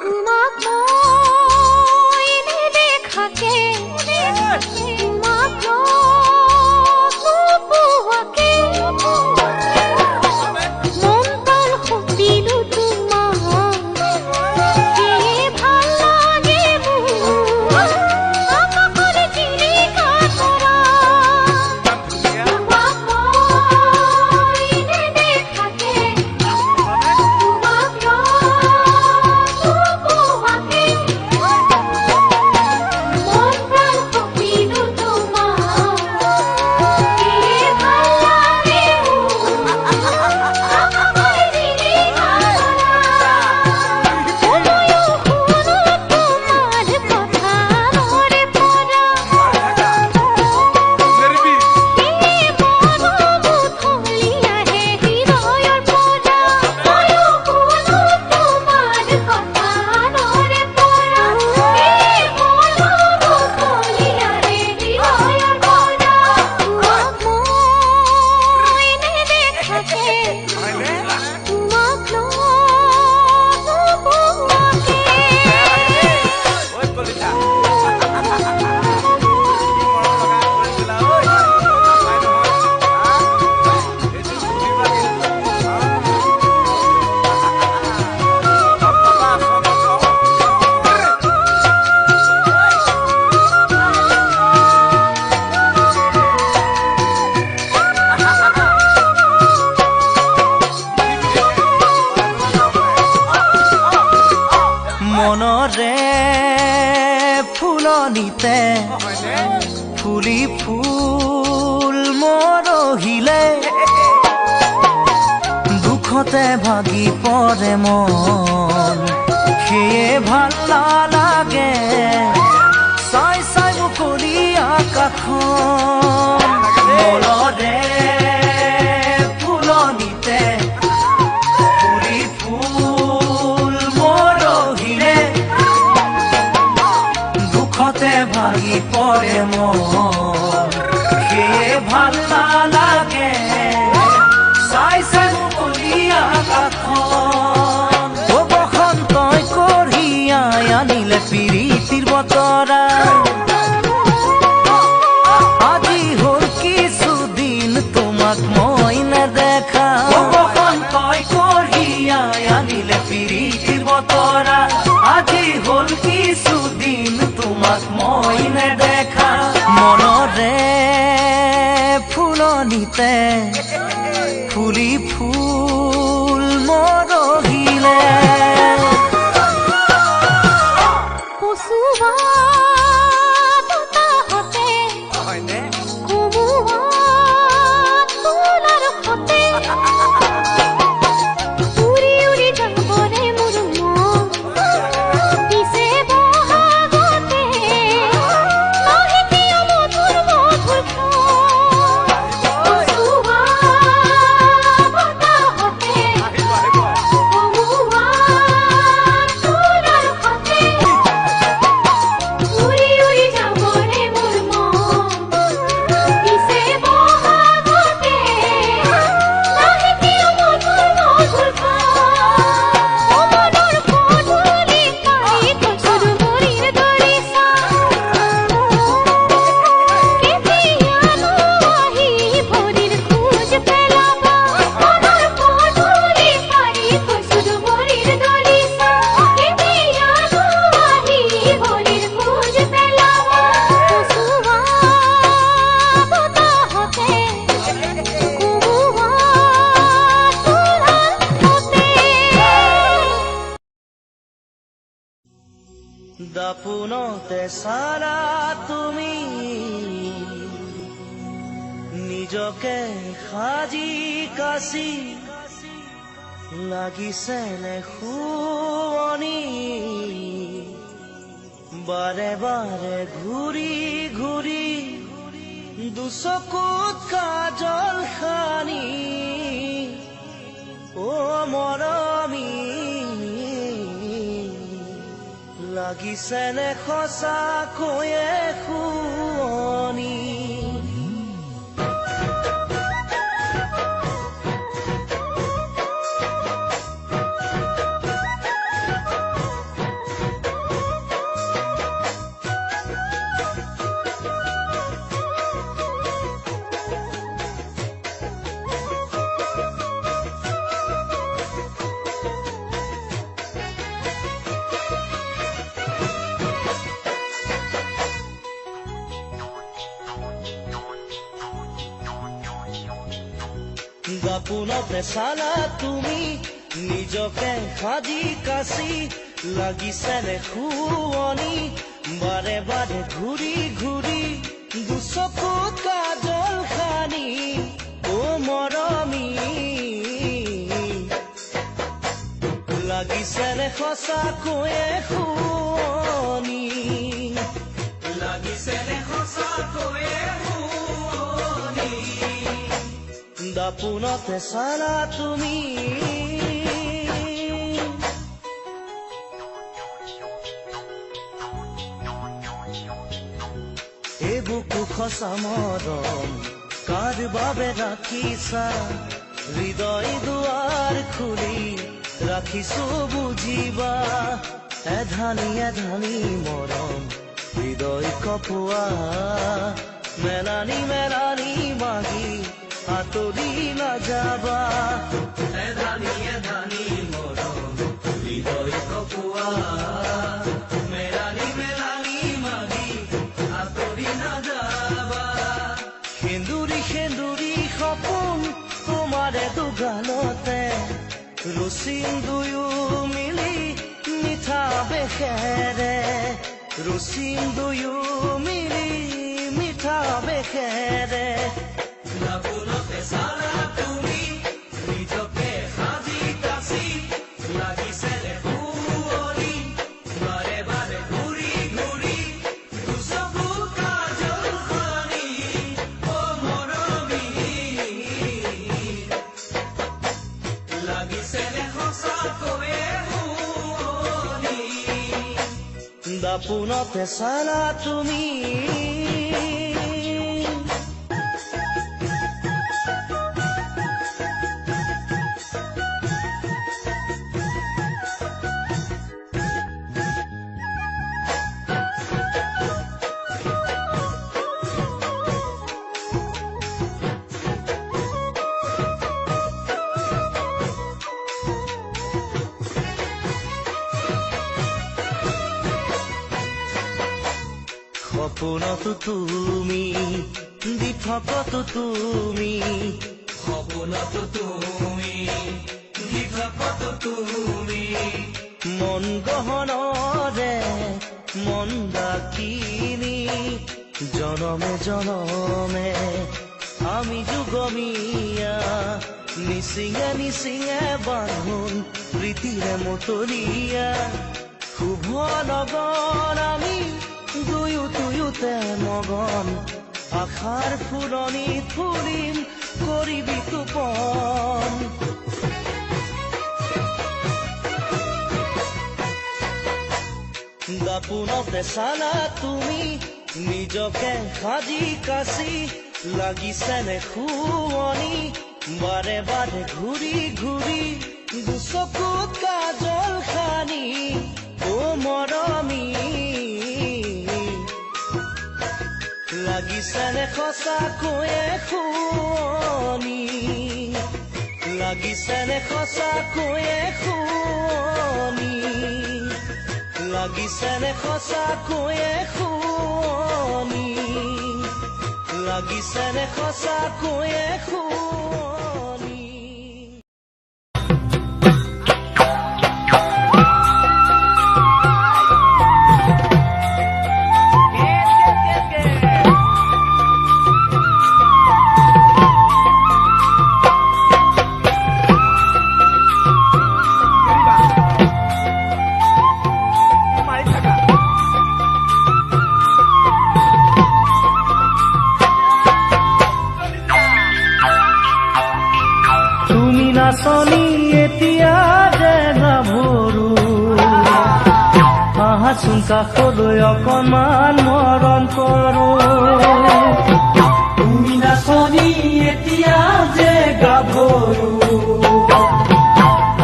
তোমাক মই নেদেখাকে তোমাক নোপোৱাকে মন প্ৰাণ সঁপিলো তোমাক সেয়ে ভাল লাগে মোৰ আকাশৰ জিলিকা তৰা তোমাক মই নেদেখাকে তোমাক নোপোৱাকে মন প্ৰাণ সঁপিলো তোমাক সেয়ে ভাল লাগে মোৰ আকাশৰ জিলিকা তৰা ময়ো শুনো তোমাৰ কথা মৰে পৰা সেয়ে মনোমুথলি আহে হৃদয়ৰ পৰা ময়ো শুনো তোমাৰ কথা মৰে পৰা সেয়ে মনোমুথলি আহে হৃদয়ৰ পৰা তোমাক মই নেদেখাকে তোমাক নোপোৱাকে মনৰে ফুলনিতে ফুলি ফুল মৰহিলে দুখতে ভাগি পৰে মন সেয়ে ভাল নালাগে চাই চাই মুকলি আকাশখন মনৰে ফুলনিতে ফুলি ফুল মৰহিলে দুখতে ভাগি পৰে মন সেয়ে ভাল নালাগে চাই চাই মুকলি আকাশখন বসন্তই কঢ়িয়াই আনিলে প্ৰীতিৰ বতৰা আজি হ'ল কিছুদিন তোমাক মই নেদেখা বসন্তই কঢ়িয়াই আনিলে প্ৰীতিৰ বতৰা আজি হ'ল কিছুদিন তোমাক মই নেদেখা মনৰে ফুলনিতে ফুলি ফুল মৰহিলে কচুৱা বতাহতে কোমোৱা তোলাৰ সতে উৰি উৰি যাবৰে মোৰ মন পিছে বহাগতে নাহিকিয় মধুৰ মধুৰ কচুৱা বতাহতে দাপোনতে চালা তুমি নিজকে সাজি কাচি লাগিছে নে শুৱনি বাৰে বাৰে ঘূৰি ঘূৰি দুচকুত কাজল সানি অ মৰমী লাগিছে নে সঁচাকৈয়ে শুৱনি দাপোনতে চালা তুমি নিজকে সাজি কাচি লাগিছে নে শুৱনি বাৰে বাৰে ঘূৰি ঘূৰি দুচকুত কাজল সানি অ মৰমী লাগিছে নে সঁচাকৈয়ে শুৱনি লাগিছে নে সঁচাকৈয়ে শুৱনি দাপোনতে চালা তুমি এই বুকু সঁচা মৰম কাৰ বাবে ৰাখিছা হৃদয় দুৱাৰ খুলি ৰাখিছো বুজিবা এধানি এধানি মৰম হৃদয় কপোৱা মেলানি মেলানি মাগি আঁতৰি নাযাবা এধানি এধানি মৰম হৃদয় কপোৱা মেলানি মেলানি মাগি আঁতৰি নাযাবা সেন্দুৰী সেন্দুৰী সপোন তোমাৰে দুগালতে ৰচিম দুয়ো মিলি মিঠা বেশেৰে ৰচিম দুয়ো মিলি মিঠা বেশেৰে দাপোনতে চালা তুমি নিজকে সাজি কাচি লাগিছে নে শুৱনি বাৰে বাৰে ঘূৰি ঘূৰি দুচকুত কাজল সানি অ মৰমী লাগিছে নে সঁচাকৈয়ে শুৱনি দাপোনতে চালা তুমি সপোনতো তুমি দিঠকতো তুমি সপোনতো তুমি দিঠকতো তুমি মন গহনৰে মন ডাকিনি জনমে জনমে আমি যুগমীয়া নিচিঙে নিচিঙে বান্ধোন প্ৰীতিৰে মতলীয়া শুভ লগন আমি দুয়ো দুয়োতে মগন আশাৰ ফুলনি ফুলিম কৰিবি তোপন দাপোনতে চালা তুমি নিজকে সাজি কাচি লাগিছে নে শুৱনি বাৰে বাৰে ঘূৰি ঘূৰি দুচকুত কাজল সানি অ মৰমী লাগিছে নে সঁচাকৈয়ে শুৱনি লাগিছে নে সঁচাকৈয়ে শুৱনি লাগিছে নে সঁচাকৈয়ে শুৱনি লাগিছে নে সঁচাকৈয়ে শুৱনি এতিয়া যে গাভৰু আহাচোন কাষলৈ অকণমান মৰম কৰো তুমি নাচনী এতিয়া যে গাভৰু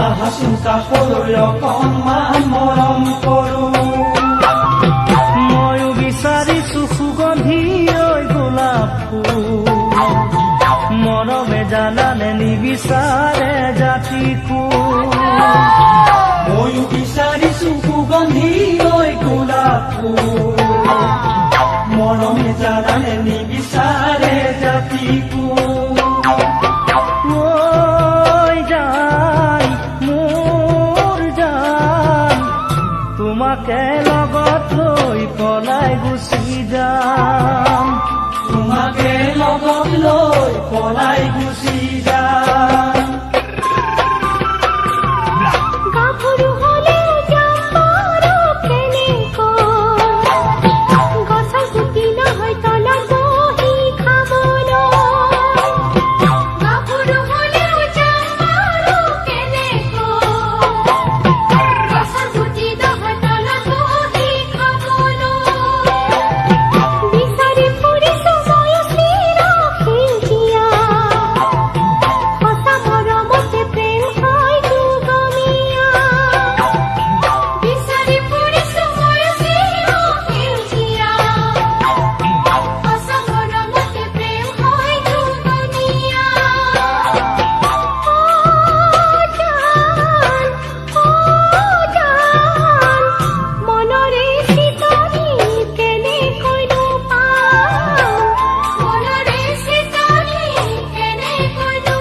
আহাচোন কাষলৈ অকণমান মৰম কৰো ময়ো বিচাৰিছো সুগন্ধি ঐ গোলাপ ফুল মৰমে জানানে নিবিচাৰে জাতি কুল ময়ো বিচাৰিছো সুগন্ধি ঐ গোলাপ ফুল মৰমে জানানে নিবিচাৰে জাতি কুল ঐ জান মোৰ জান তোমাকে লগত লৈ পলাই গুচি যাম তোমাকে লগত লৈ পলাই গুচি যাম গাভৰু হ'লেও যাম বাৰু কেনেকৈ গছৰ গুটি নহয় তলত বহি খাবলৈ গাভৰু হ'লেও যাম বাৰু কেনেকৈ গছৰ গুটি নহয় তলত বহি খাবলৈ বিচাৰি ফুৰিছো মই চিৰসেউজীয়া সঁচা মৰমতে প্ৰেম হয় দুগমীয়া বিচাৰি ফুৰিছো মই চিৰসেউজীয়া সঁচা মৰমতে প্ৰেম হয় দুগমীয়া জান মনৰে চিতনি কেনেকৈনো পাম মনৰে চিতনি কেনেকৈনো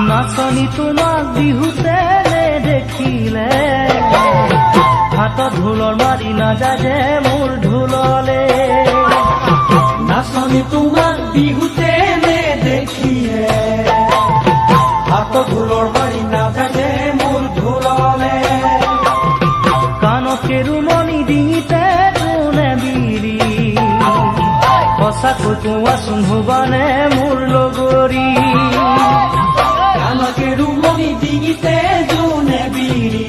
নাচনি তোমাক বিহুতে দেখিলে হাতত ঢোলৰ মাৰি নাযায় যে মোৰ ঢোললে নাচনী তোমাক বিহুতে দেখিলে হাত ঢোলৰ মাৰি নাযায় মোৰ ঢোললে কাণকে ৰুমনি ডিঙিতে কোনে বিৰি সঁচাকৈ কোৱাচোন হবানে মোৰ লগৰী কাণকে ৰুমনি ডিঙিতে জোনে বিৰি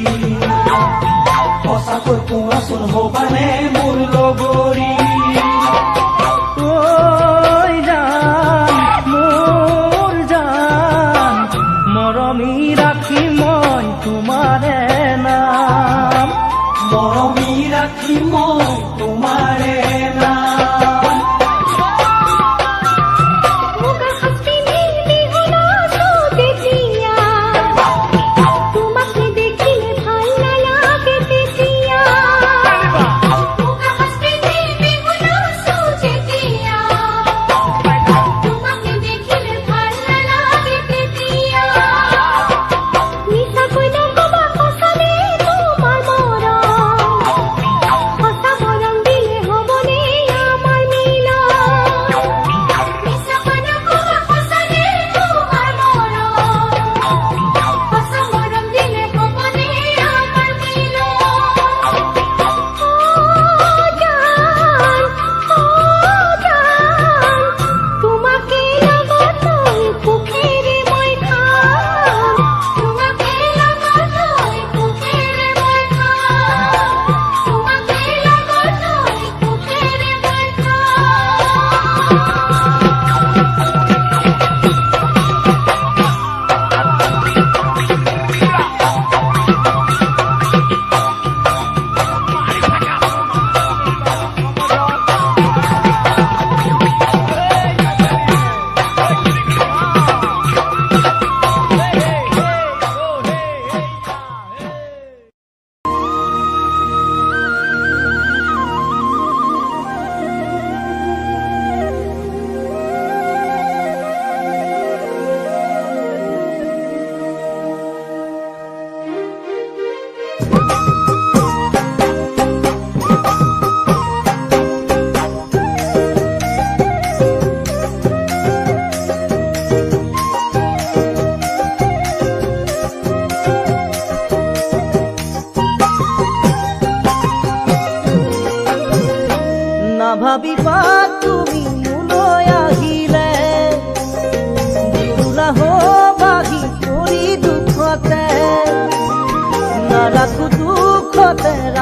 সঁচাকৈ কোৱাচোন হবানে মোৰ লগৰী ঐ জান মোৰ জান মৰমি ৰাখি মই তোমাৰে নাম মৰমি ৰাখি মই তোমাৰে নাম মুগা সাজ পিন্ধি বিহু নাচো তেতিয়া তোমাকে দেখিলে ভাল নালাগে তেতিয়া মুগা সাজ পিন্ধি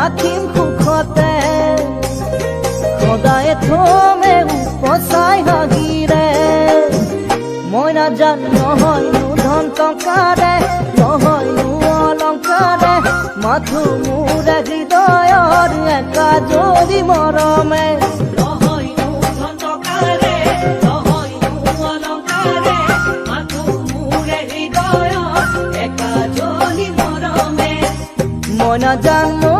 ৰাখিম সুখতে সদায় থমে উপচাই হাঁহিৰে মই নাজানো নহয়নো ধন টকাৰে নহয়নো অলংকাৰে মাথো মোৰ হৃদয়ৰ একাজৰি মৰমে নহয়নো ধন টকাৰে নহয়নো অলংকাৰে মাথো মোৰ হৃদয়ৰ একাজলি মৰমে মই নাজানো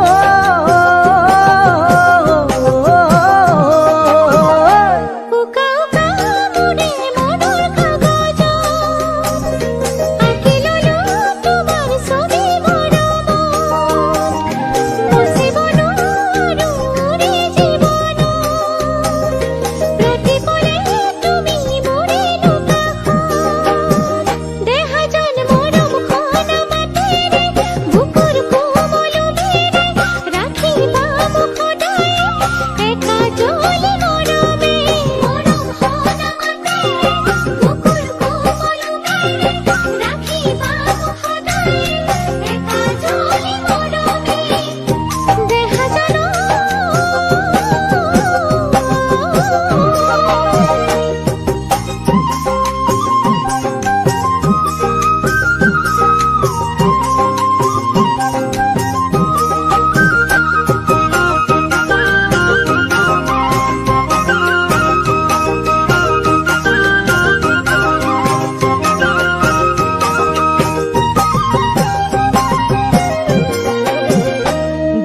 উকা উকা মোৰে মনৰ কাগজ আঁকি ললো তোমাৰ ছবি মৰমত মুচিব নোৱাৰো মোৰে জীৱনত প্ৰতি পলে তুমি মোৰে লুকাষত দেহা জন মৰমখন মাতেৰে বুকুৰ কোমলমেৰে ৰাখিবা মোক সদায় একাজলি মৰমে মৰমখন মাতেৰে বুকুৰ কোমলমেৰে ৰাখিবা মোক সদায় একাজলি মৰমে দেহা জন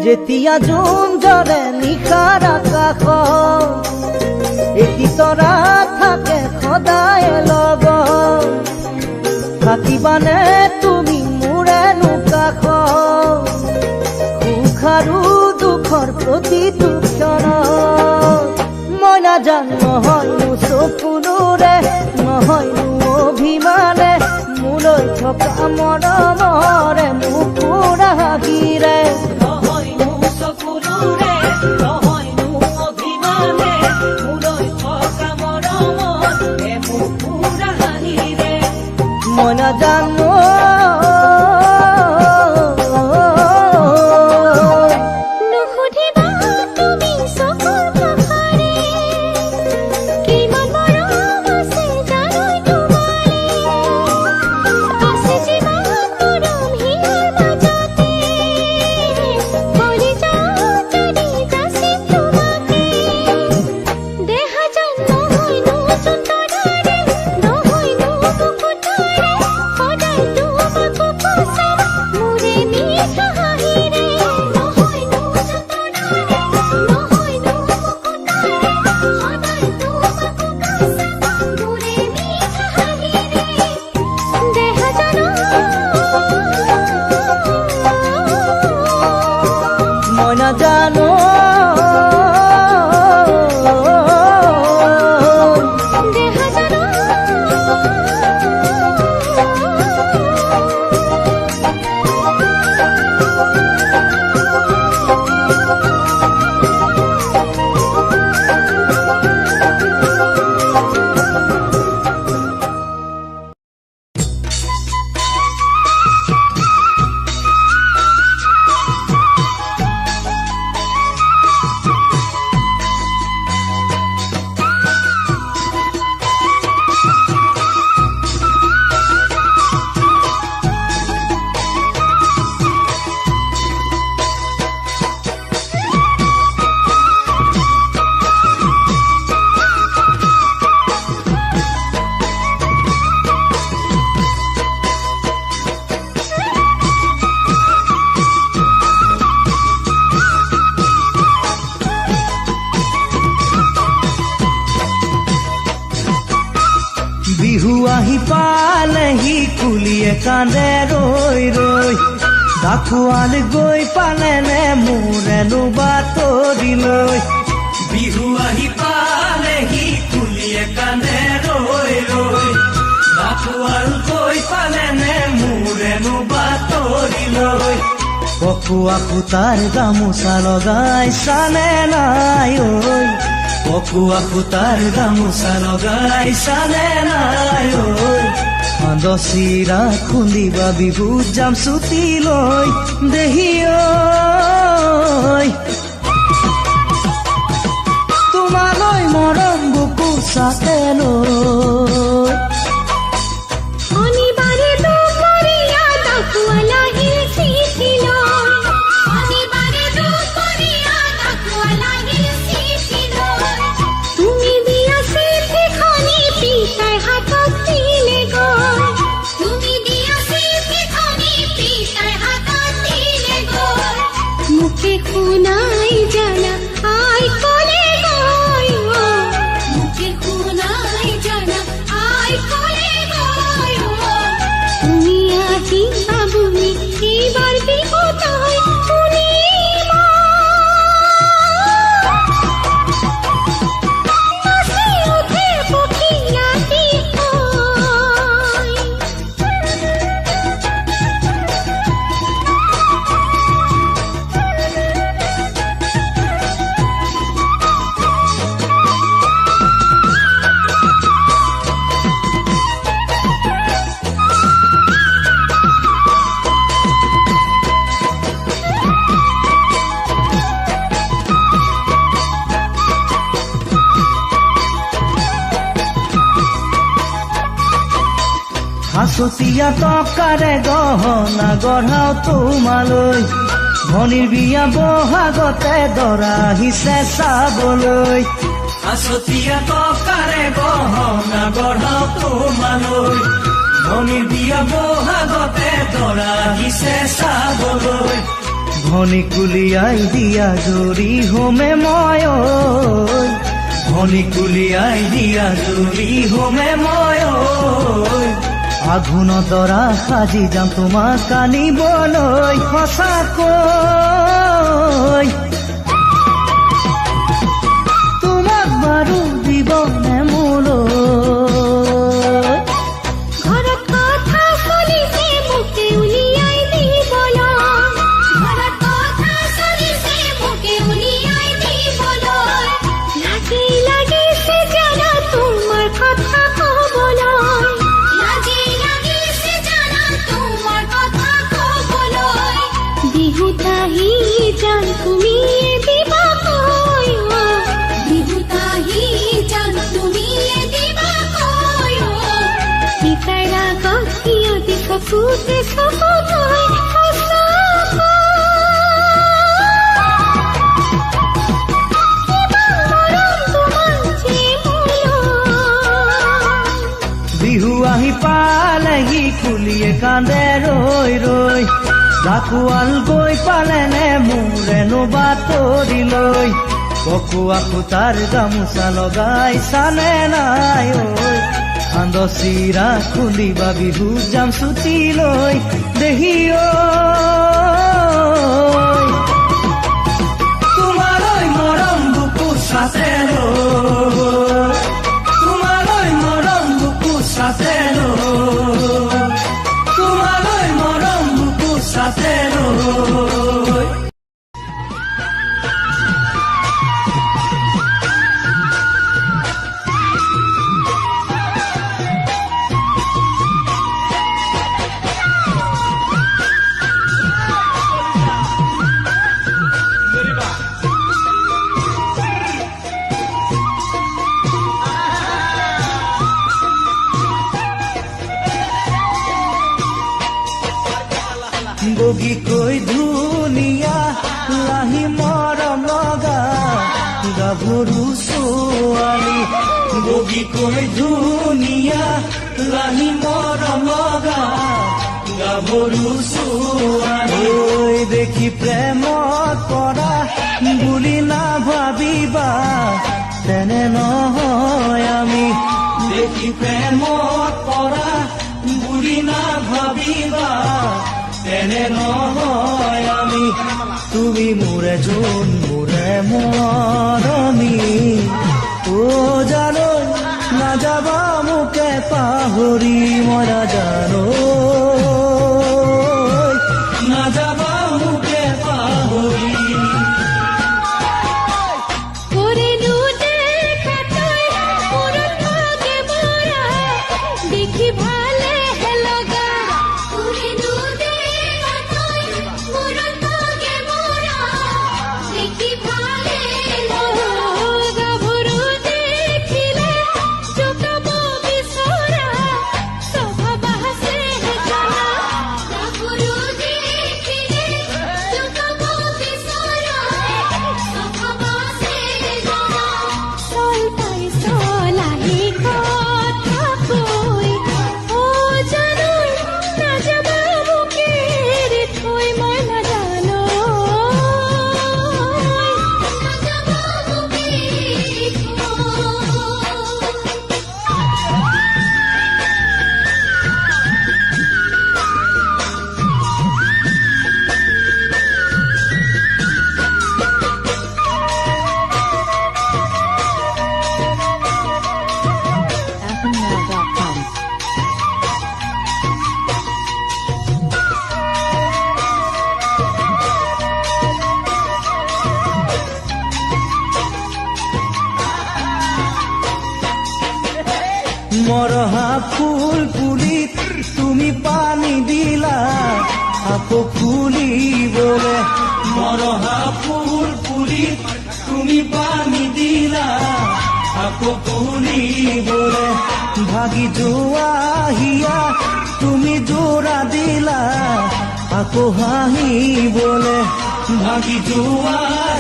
যেতিয়া জোন জ্বৰে নিশাৰ আকাশত এটি তৰা থাকে সদায় লগত থাকিবানে তুমি মোৰেনো কাষত সুখ আৰু দুখৰ প্ৰতিটো ক্ষণত মই নাজানো নহয়নো চকুৰে নহয়নো অভিমানে মোলৈ থকা মৰমৰে মোক পুৰা হাঁহিৰে নহয়নো চকুৰে নহয়নো অভিমানে মোলৈ থকা মৰমত মোক পুৰা হাঁহিৰে মই নাজানো নুসুধিবা তুমি চকুৰ ভাষাৰে কিমান মৰম আছে জানো তোমাৰে আছে যিমান মৰম হিয়াৰ মাজতে কলিজাত যদি যাচিম তোমাকে দেহা জন নহয়নো জোনতৰাৰে নহয়নো মুকুতাৰে সদায় তোমাক উপচাম মোৰে মিঠা হাঁহিৰে নহয়নো জোনতৰাৰে নহয়নো মুকুতাৰে সদায় তোমাক উপচাম মোৰে মিঠা হাঁহিৰে দেহা জন মই নাজানো দেহা জন বিহু আহি পালেহি কুলিয়ে কান্দে ৰৈ ৰৈ কাকুৱাল গৈ পালেনে মোৰেনো বাতৰি লৈ বিহু আহি পালেহি কুলিয়ে কান্দে ৰৈ ৰৈ বাকুৱাল গৈ পালেনে মোৰেনো বাতৰি লৈ পকুৱা সূতাৰ গামোচা লগাইছানে নাই ঐ পকুৱা সূতাৰ গামোচা লগাইছানে নাই ঐ দচিৰা খুন্দিবা বিহুত যাম ছুটি লৈ দেহি ঐ তোমালৈ মৰম বুকু চাতে লৈ শনিবাৰে দুপৰীয়া ডাকুৱালা হিল চিঠিলৈ শনিবাৰে দুপৰীয়া ডাকুৱালা হিল চিঠিলৈ তুমি দিয়া চিঠিখনি পিতাই হাতত দিলে গৈ তুমি দিয়া চিঠিখনি পিতাই হাতত দিলে গৈ মুখে শুনাই জানা আই কলে গৈ মুখে শুনাই জানা আই কলে গৈ তুমি আহিবা বুলি এইবাৰ বিহুতাই শুনিবা নাচি উঠে পক্ষী ৰাতি হৈ হাঁচতীয়া টকাৰে গহনা গঢ়াও তোমালৈ ভনীৰ বিয়া বহাগতে দৰা আহিছে চাবলৈ হাঁচতীয়া টকাৰে গহনা গঢ়াও তোমালৈ ভনীৰ বিয়া বহাগতে দৰা আহিছে চাবলৈ ভনী কুলিয়াই দিয়া জৰি হোমে মই ভনী কুলিয়াই দিয়া জৰি হোমে মই আঘোণ দৰা সাজি যাম তোমাক আনিবলৈ সঁচাকৈ তোমাক বাৰু দিবনে মোলৈ ঘৰত কথা চলিছে মোকে উলিয়াই দিবলৈ ঘৰত কথা চলিছে মোকে উলিয়াই দিবলৈ লাজি লাগিছে জানা তোমাৰ কথা ক'বলৈ লাজি লাগিছে জানা তোমাৰ কথা ক'বলৈ বিহুত আহি জান তুমি দিবা কৈ বিহুত আহি জান তুমি দিবা কৈ পিতাই ৰাগত সিয়তি চকুতে চকু থৈ বিহু আহি পালেহি কুলিয়ে কান্দে ৰৈ ৰৈ ডাকুৱাল গৈ পালেনে মোৰেনো বাতৰি লৈ ককুৱা সূতাৰ গামোচা লগাই চানে নাই ঐ দচিৰা খুন্দিবা বিহুত যাম ছুটি লৈ দেহি ঐ তোমালৈ মৰম বুকু চাতে লৈ তোমালৈ মৰম বুকু চাতে লৈ তোমালৈ মৰম বুকু চাতে লৈ বগীকৈ ধুনীয়া লাহি মৰম লগা গাভৰু ছোৱালী বগীকৈ ধুনীয়া লাহি মৰম লগা গাভৰু ছোৱালী দেখি প্ৰেমত পৰা বুলি নাভাবিবা তেনে নহয় আমি দেখি প্ৰেমত পৰা বুলি নাভাবিবা তেনে নহয় আমি তুমি মোৰে জোন মোৰে মৰমী ও জানো নাযাবা মোকে পাহৰি মই নাজানো নাযাবা মোকে পাহৰি কৰেনো দেখা তই পুৰণ ভাগে মৰা দেখি ভালে মৰহা ফুল পুলিত তুমি পানী দিলা আকৌ ফুলিবলে মৰহা ফুল পুলিত তুমি পানী দিলা আকৌ ফুলিবলে ভাগি যোৱা হিয়া তুমি জোৰা দিলা আকৌ হাঁহিবলে ভাগি যোৱা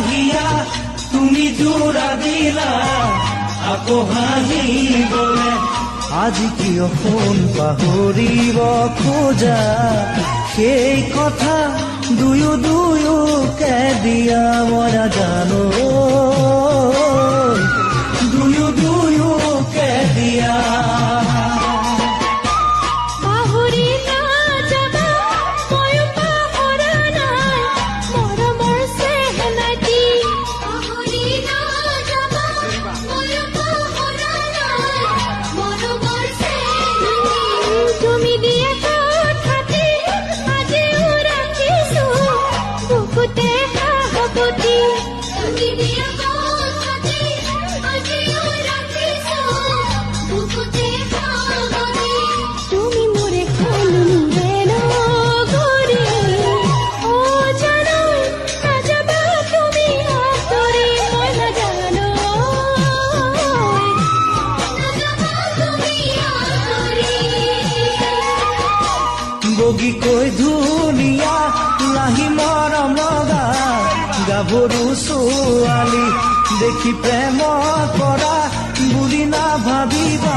হিয়া তুমি জোৰা দিলা আকৌ হাঁহিবলে আজি কিয় ফোন পাহৰিব খোজা সেই কথা দুয়োকে দিয়া মই নাজানো দুয়োকে দিয়া পাহৰি নাযাবা ময়ো পাহৰা নাই মৰমৰ চেহেনাটি পাহৰি নাযাবা ময়ো পাহৰা নাই মৰমৰ চেহেনাটি তুমি দিয়া কথাটি আজিও ৰাখিছো বুকুতে সাহসতি তুমি দিয়া কথাটি আজিও ৰাখিছো বুকুতে সাহসতি তুমি মোরে খোলুবে নগরে ও জানো না যাবা তুমি আতরে মই না জানো না যাবা তুমি আতরে বগীকৈ ধুনীয়া লাহি মৰম লগা গাভৰু ছোৱালী দেখি প্ৰেম কৰা বুলি নাভাবিবা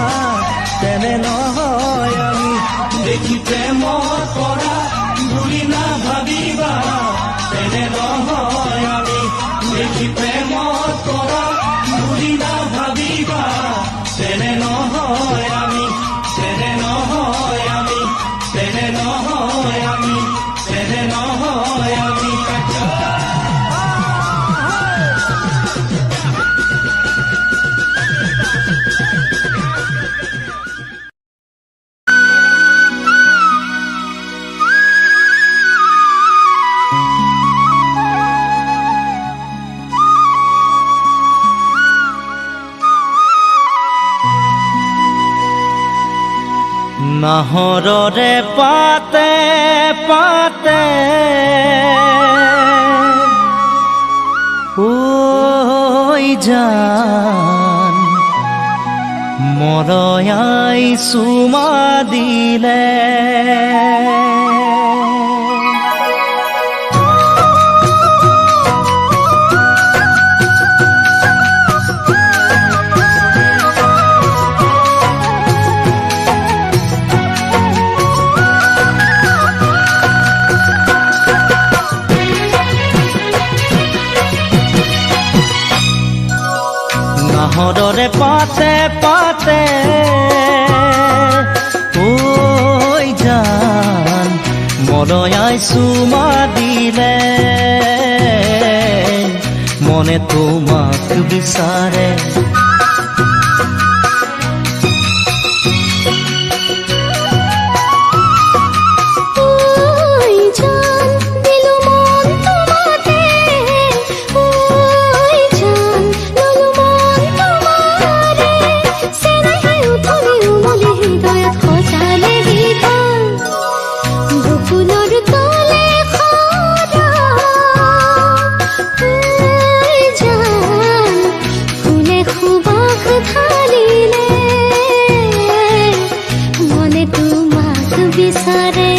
তেনে নহয় আমি দেখি প্ৰেম কৰা বুলি নাভাবিবা তেনে নহয় আমি দেখি প্ৰেম কৰা বুলি নাভাবিবা তেনে নহয় আমি তেনে নহয় আমি তেনে নহয় আমি তেনে নহয় আমি নাহৰৰে পাতে পাতে ঐ জান মৰয়াই চুমা দিলে নাহৰৰে পাতে পাতে ঐ জান মৰয়াই চুমা দিলে মনে তোমাক বিচাৰে ওই জান দিলো মন তোমাতে ওই জান ললো মন তোমাৰে সেনাই উঠলি উমলি হৃদয়ত খজালে গীত বুকুলৰ তলে খৰা ওই জান ফুলে সুবাস ঢালিলে মনে তোমাক বিচাৰে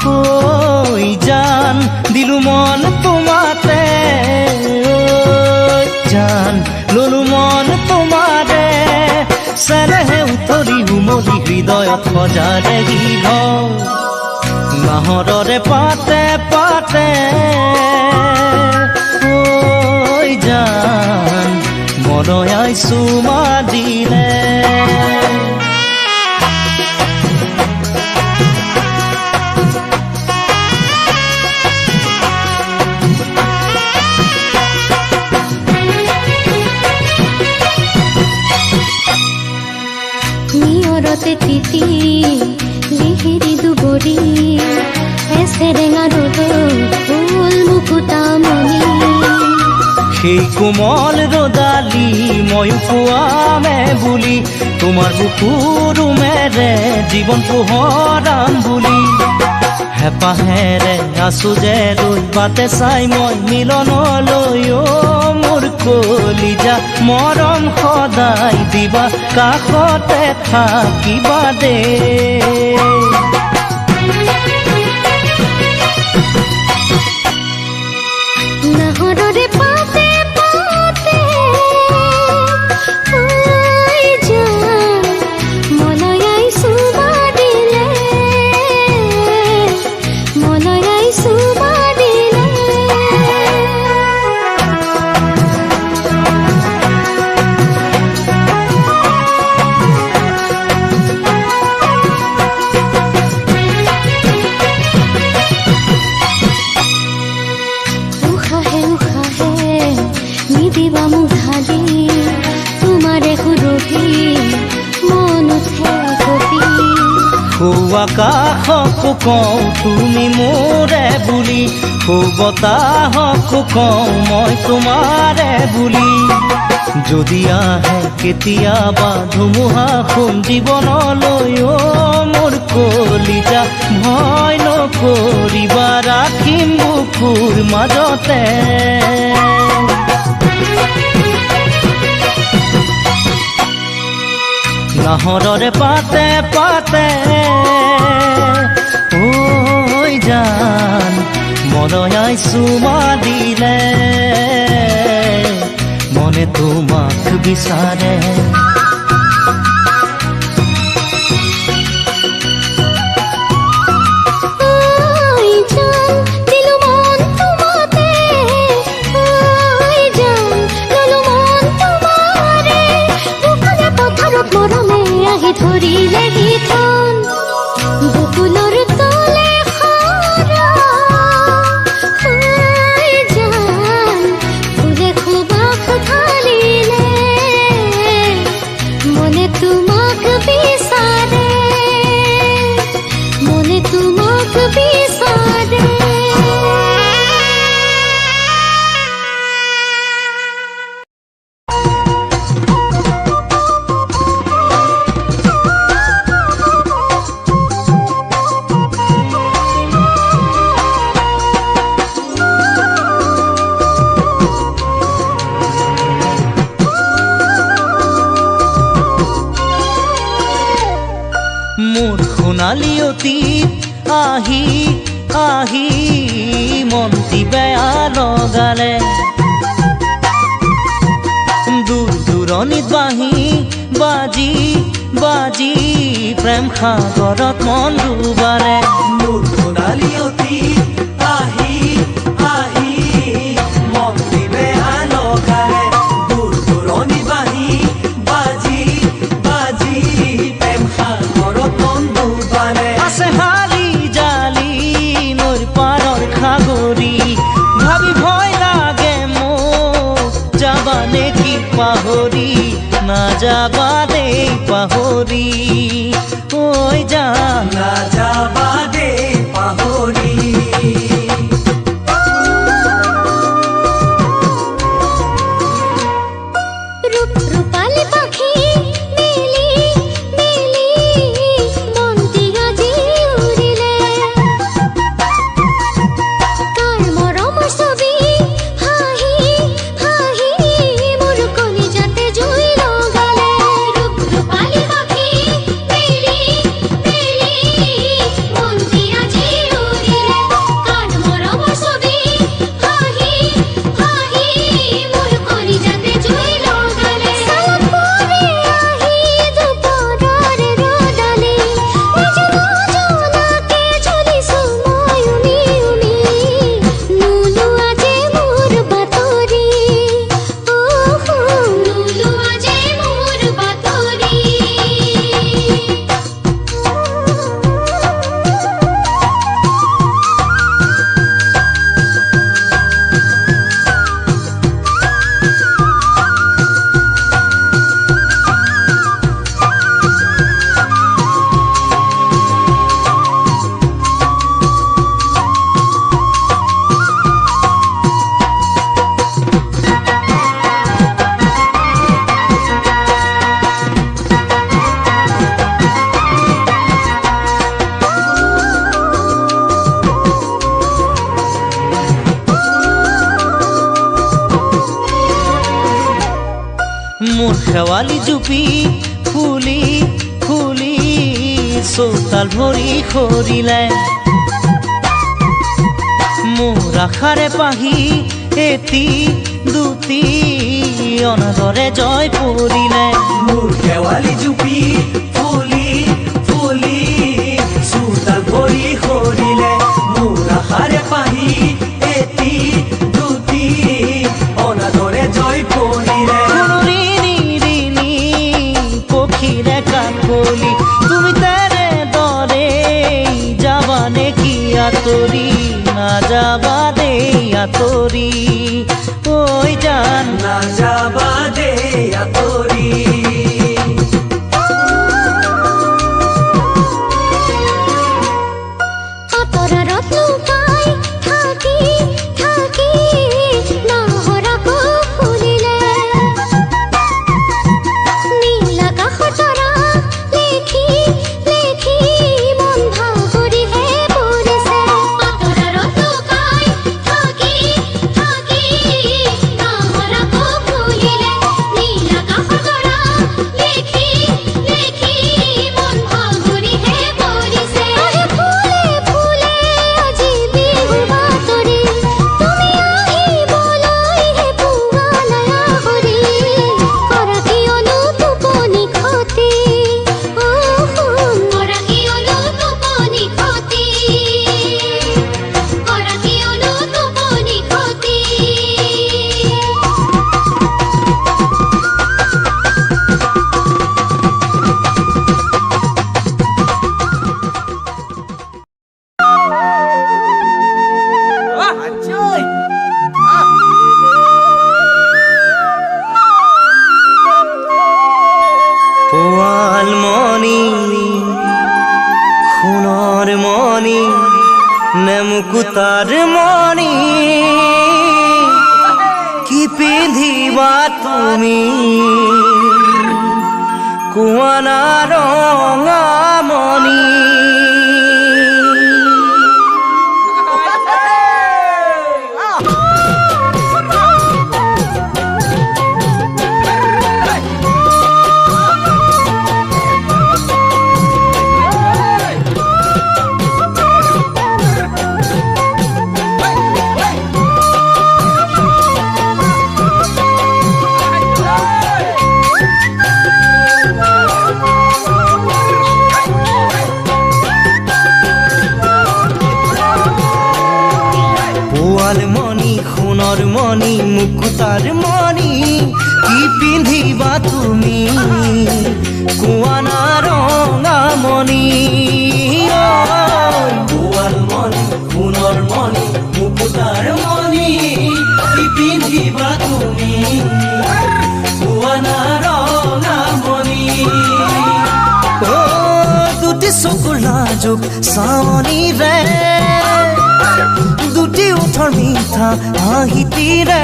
ঐ জান দিলো মন তোমাতে ঐ জান ললো মন তোমাৰে চেনেহে উতলি উমলি হৃদয়ত সজালে গীত নাহৰৰে পাতে পাতে ঐ জান মৰয়াই চুমা দিলে নিয়ৰতে তিতি লিহিৰি দুবৰি এছেৰেঙা ৰ'দত ফুল মুকুতা মণি সেই কোমল ৰদালি ময়ো পোৱামে বুলি তোমাৰ বুকুৰুমেৰে জীৱন পোহৰাম বুলি হেঁপাহেৰে আছো যে ৰৈ বাটে চাই মই মিলনলৈ মোৰ কলিজা মৰম সদায় দিবা কাষতে থাকিবা দে নাহৰৰে পাতে পাতে আই যান মলৈ আইছো বাদিলে মলৈ আইছো বাদিলে উশাহে উশাহে নিদিবা মুধালি তোমাৰে সুৰভি মন উঠে কপি আকাশকো কওঁ তুমি মোৰে বুলি বতাহকো কওঁ মই তোমাৰে বুলি যদি আহে কেতিয়াবা ধুমুহা সোণ জীৱনলৈ মোৰ কলিজা ভয় নকৰিবা ৰাখিম বুকুৰ মাজতে নাহৰৰে পাতে পাতে ঐ জান মলৈ আইছো মাদিলে মনে তোমাক বিচাৰে আই জান দিলো মন তোমাতে আই জান ললো মন তোমাৰে বুকুলে পথাৰত মৰমে আহি ধৰিলে গীতন বুকুলৰ তলে খৰা আই জান ফুলে খুবাক ঢালিলে মনে তোমাক বিচাৰে মনে তোমাক বিচাৰে মোৰ সোণালী অতীত আহি আহি মনটি বেয়া লগালে দূৰ দূৰণিত বাজি বাজি প্ৰেম সাগৰত মন ডুবালে মোৰ সোণালী অতীত আহি আহি মনটি বেয়া লগালে দূৰ দূৰণিত বাজি বাজি প্ৰেম সাগৰত মন ডুবালে আছে হালি জালি নৈৰ পাৰৰ খাগৰি ভাবি ভয় লাগে মোক যাবা নেকি পাহৰি নাযাবা দেই পাহৰি ঐ জান নাযাবা দেই পাহৰি ৰূপালী পাখি মেলি মেলি মনটি আজি উৰিলে তাৰ মৰমৰ ছবি হাঁহি হাঁহি মোৰ কলিজাতে জুই লগালে ৰূপালী পাখি মেলি মেলি মনটি আজি উৰিলে তাৰ মোৰ শেৱালি জুপি ফুলি ফুলি চোতাল ভৰি সৰিলে মোৰ আশাৰে পাহি এটি দুটি অনাদৰে জয় পৰিলে মোৰ শেৱালি জুপি ফুলি ফুলি চোতাল ভৰি সৰিলে মোৰ আশাৰে পাহি এটি দুটি অনাদৰে জয় পৰিলে ৰিণি ৰিণি পক্ষীৰে কাকলি তুমি তেৰে দৰে যাবা নেকি আঁতৰি নাযাবা দেই আঁতৰি ঐ জান নাযাবা দেই আঁতৰি আঁতৰাৰত লুকাই থাকি থাকি নাহৰকো ফুলিলে নীল আকাশৰ তৰা লেখি লেখি মন ভাগৰিহে পৰিছে আঁতৰাৰত লুকাই থাকি থাকি নাহৰকো ফুলিলে নীল আকাশৰ তৰা লেখি লেখি মন ভাগৰিহে পৰিছে ফুলে ফুলে আজি বিহুৰ বাতৰি তুমি আহিবলৈহে পোৱা নাই আহৰি কৰা কিয়নো টোপনি ক্ষতি কৰা কিয়নো টোপনি ক্ষতি কৰা কিয়নো টোপনি ক্ষতি পোৱালমণি সোণৰ মণি নেমুকুতাৰ মণি কি পিন্ধিবা তুমি কুৱানা ৰঙা মণি পোৱালমণি সোণৰ মণি মুকুতাৰ মণি কি পিন্ধিবা তুমি কুৱানা ৰঙা মণি পোৱালমণি সোণৰ মণি মুকুতাৰ মণি কি পিন্ধিবা তুমি পুৱানা ৰঙা মণি ও দুটি চকুৰ লাজুক চাৱনিৰে দুটি ওঠৰ মিঠা হাঁহিটিৰে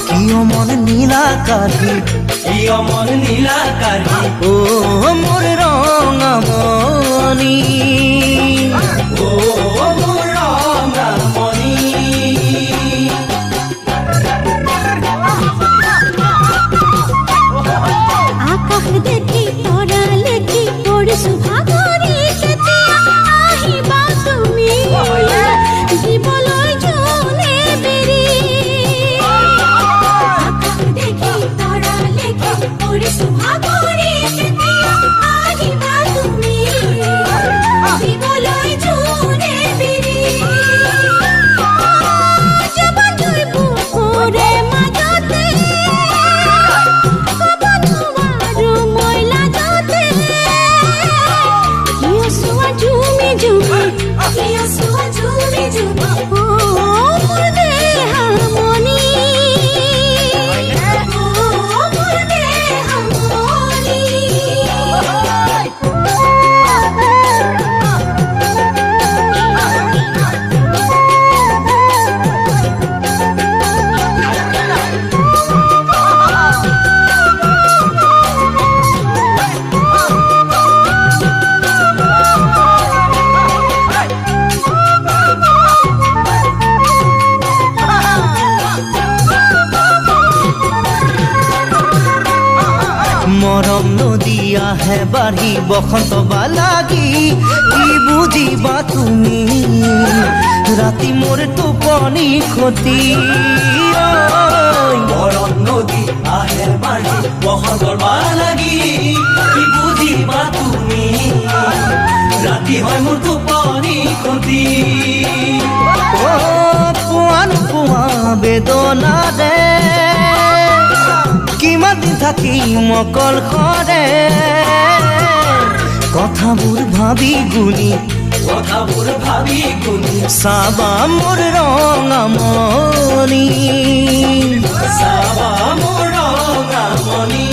কিয় মন নীলাকাৰী প্ৰিয় মন নীলাকাৰী ও মোৰ ৰঙা মণি অ মোৰ ৰঙা মণি আকাশ দেখি তৰা লেখি পৰিছো ভাগৰি কেতিয়া আহিবা তুমি দিবলৈ যোনে বেৰি আকাশ দেখি তৰা লেখি পৰিছো ভাগৰি কেতিয়া আহিবা তুমি দিবলৈ যোনে মৰম নদী আহে বাঢ়ি বসন্ত বালাগি কি বুজিবা তুমি ৰাতি মোৰ টোপনি ক্ষতি মৰম নদী আহে বাঢ়ি বসন্তৰ বালাগি কি বুজিবা তুমি ৰাতি হয় মোৰ টোপনি ক্ষতি পোৱান পোৱা বেদনা দে কিমান দিন থাকিম অকলশৰে কথাবোৰ ভাবি গুণি চাবা মোৰ ৰঙামণি চাবা মোৰ ৰঙামণি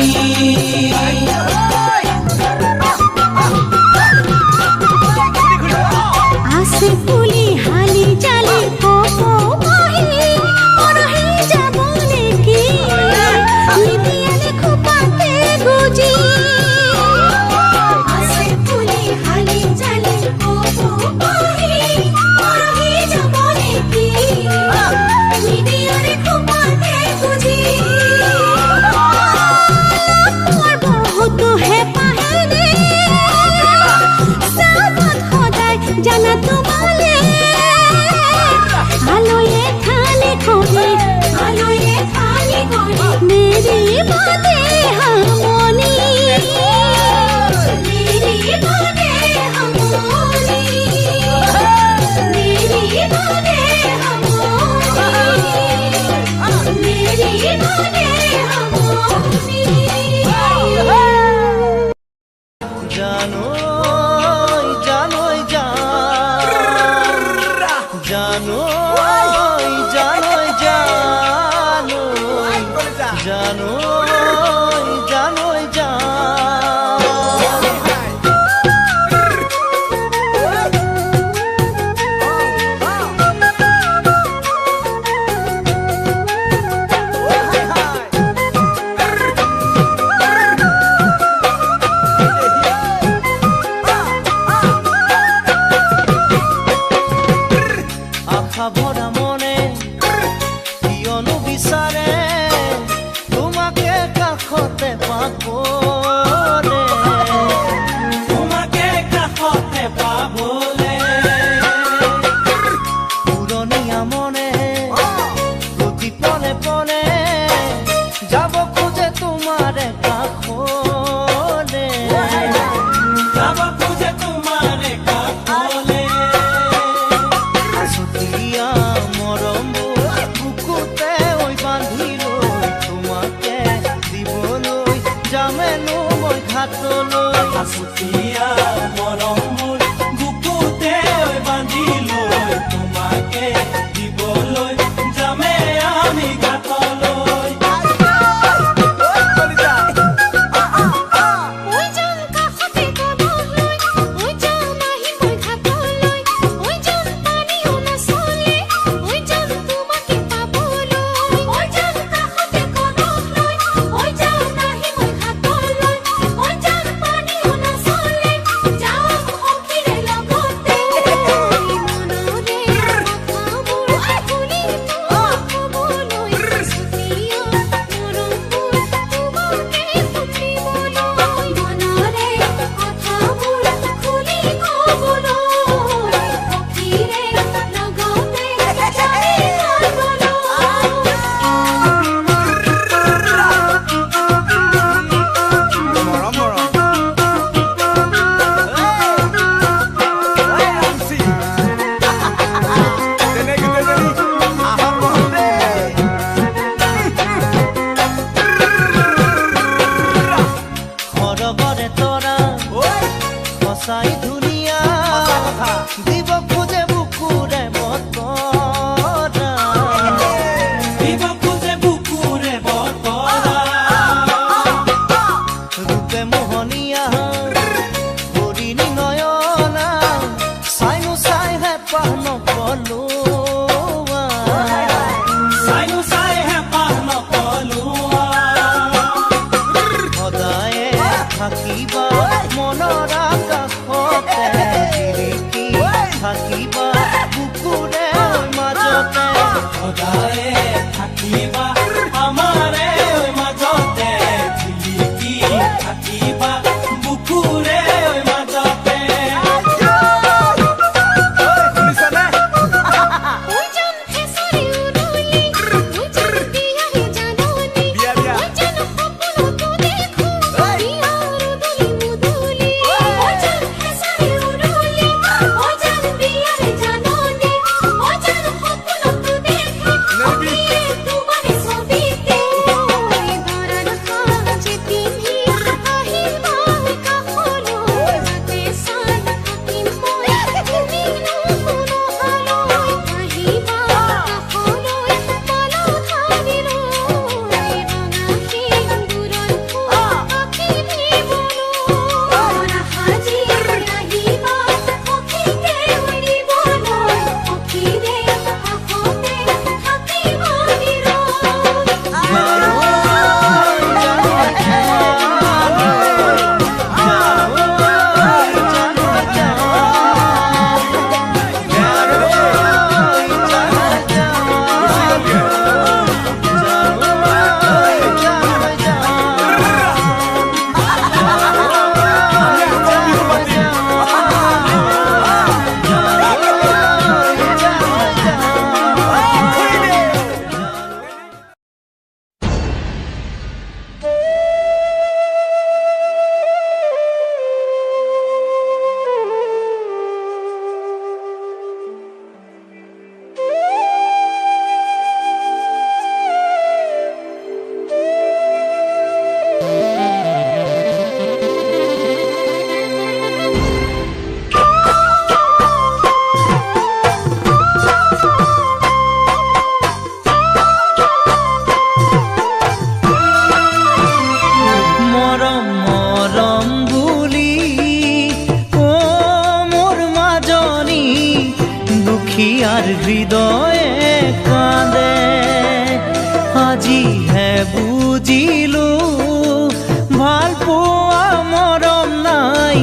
আছে পুলি হালি জালি কহি পৰহি যাব নেকি নিদিয়ালে খোপাতে গুজি আছে পুলি হালি জালি কহি পৰহি যাব নেকি নিদিয়ালে খোপাতে গুজি মোৰ বহুতো হেঁপাহেৰে চাবত সদায় জানা তোমালে আলোয়ে খালি খবি মেরি বাদে হামনি মেরি বাদে হামনি মেরি বাদে হামনি মেরি বাদে হামনি জানোই জানোই জানোই জানোই জানোই জানোই আশা ভরা মনে কিয়নো বিচাৰে তোমাকে কাষতে পাবলে তোমাকে কাষতে পাবলে পুৰণীয়া মনে প্ৰতি পলে পলে যাব খোজে তোমাৰে কাষলে যাব খোজে তোমাৰে কাষলে আছুতীয়া মৰমবোৰ বুকুতে ঐ বান্ধি লৈ তোমাকে দিবলৈ যামেনো মই ঘাটলৈ আছুতীয়া মৰমবোৰ বুকুতে বান্ধি লৈ তোমাকে দিবলৈ যামে আমি ঘাটলৈ ওই যাম কাষতে কবলৈ ওই যাম নাহি মই ঘাটলৈ ওই যাম পানীও নচলে ওই যাম তোমাকে পাবলৈ ওই যাম কাষতে কবলৈ ওই যাম নাহি মই ঘাটলৈ ওই যাম পানীও নচলে দুখিয়ার হৃদয়ে কাঁদে আজিহে বুজিলো ভাল পোৱা মৰম নাই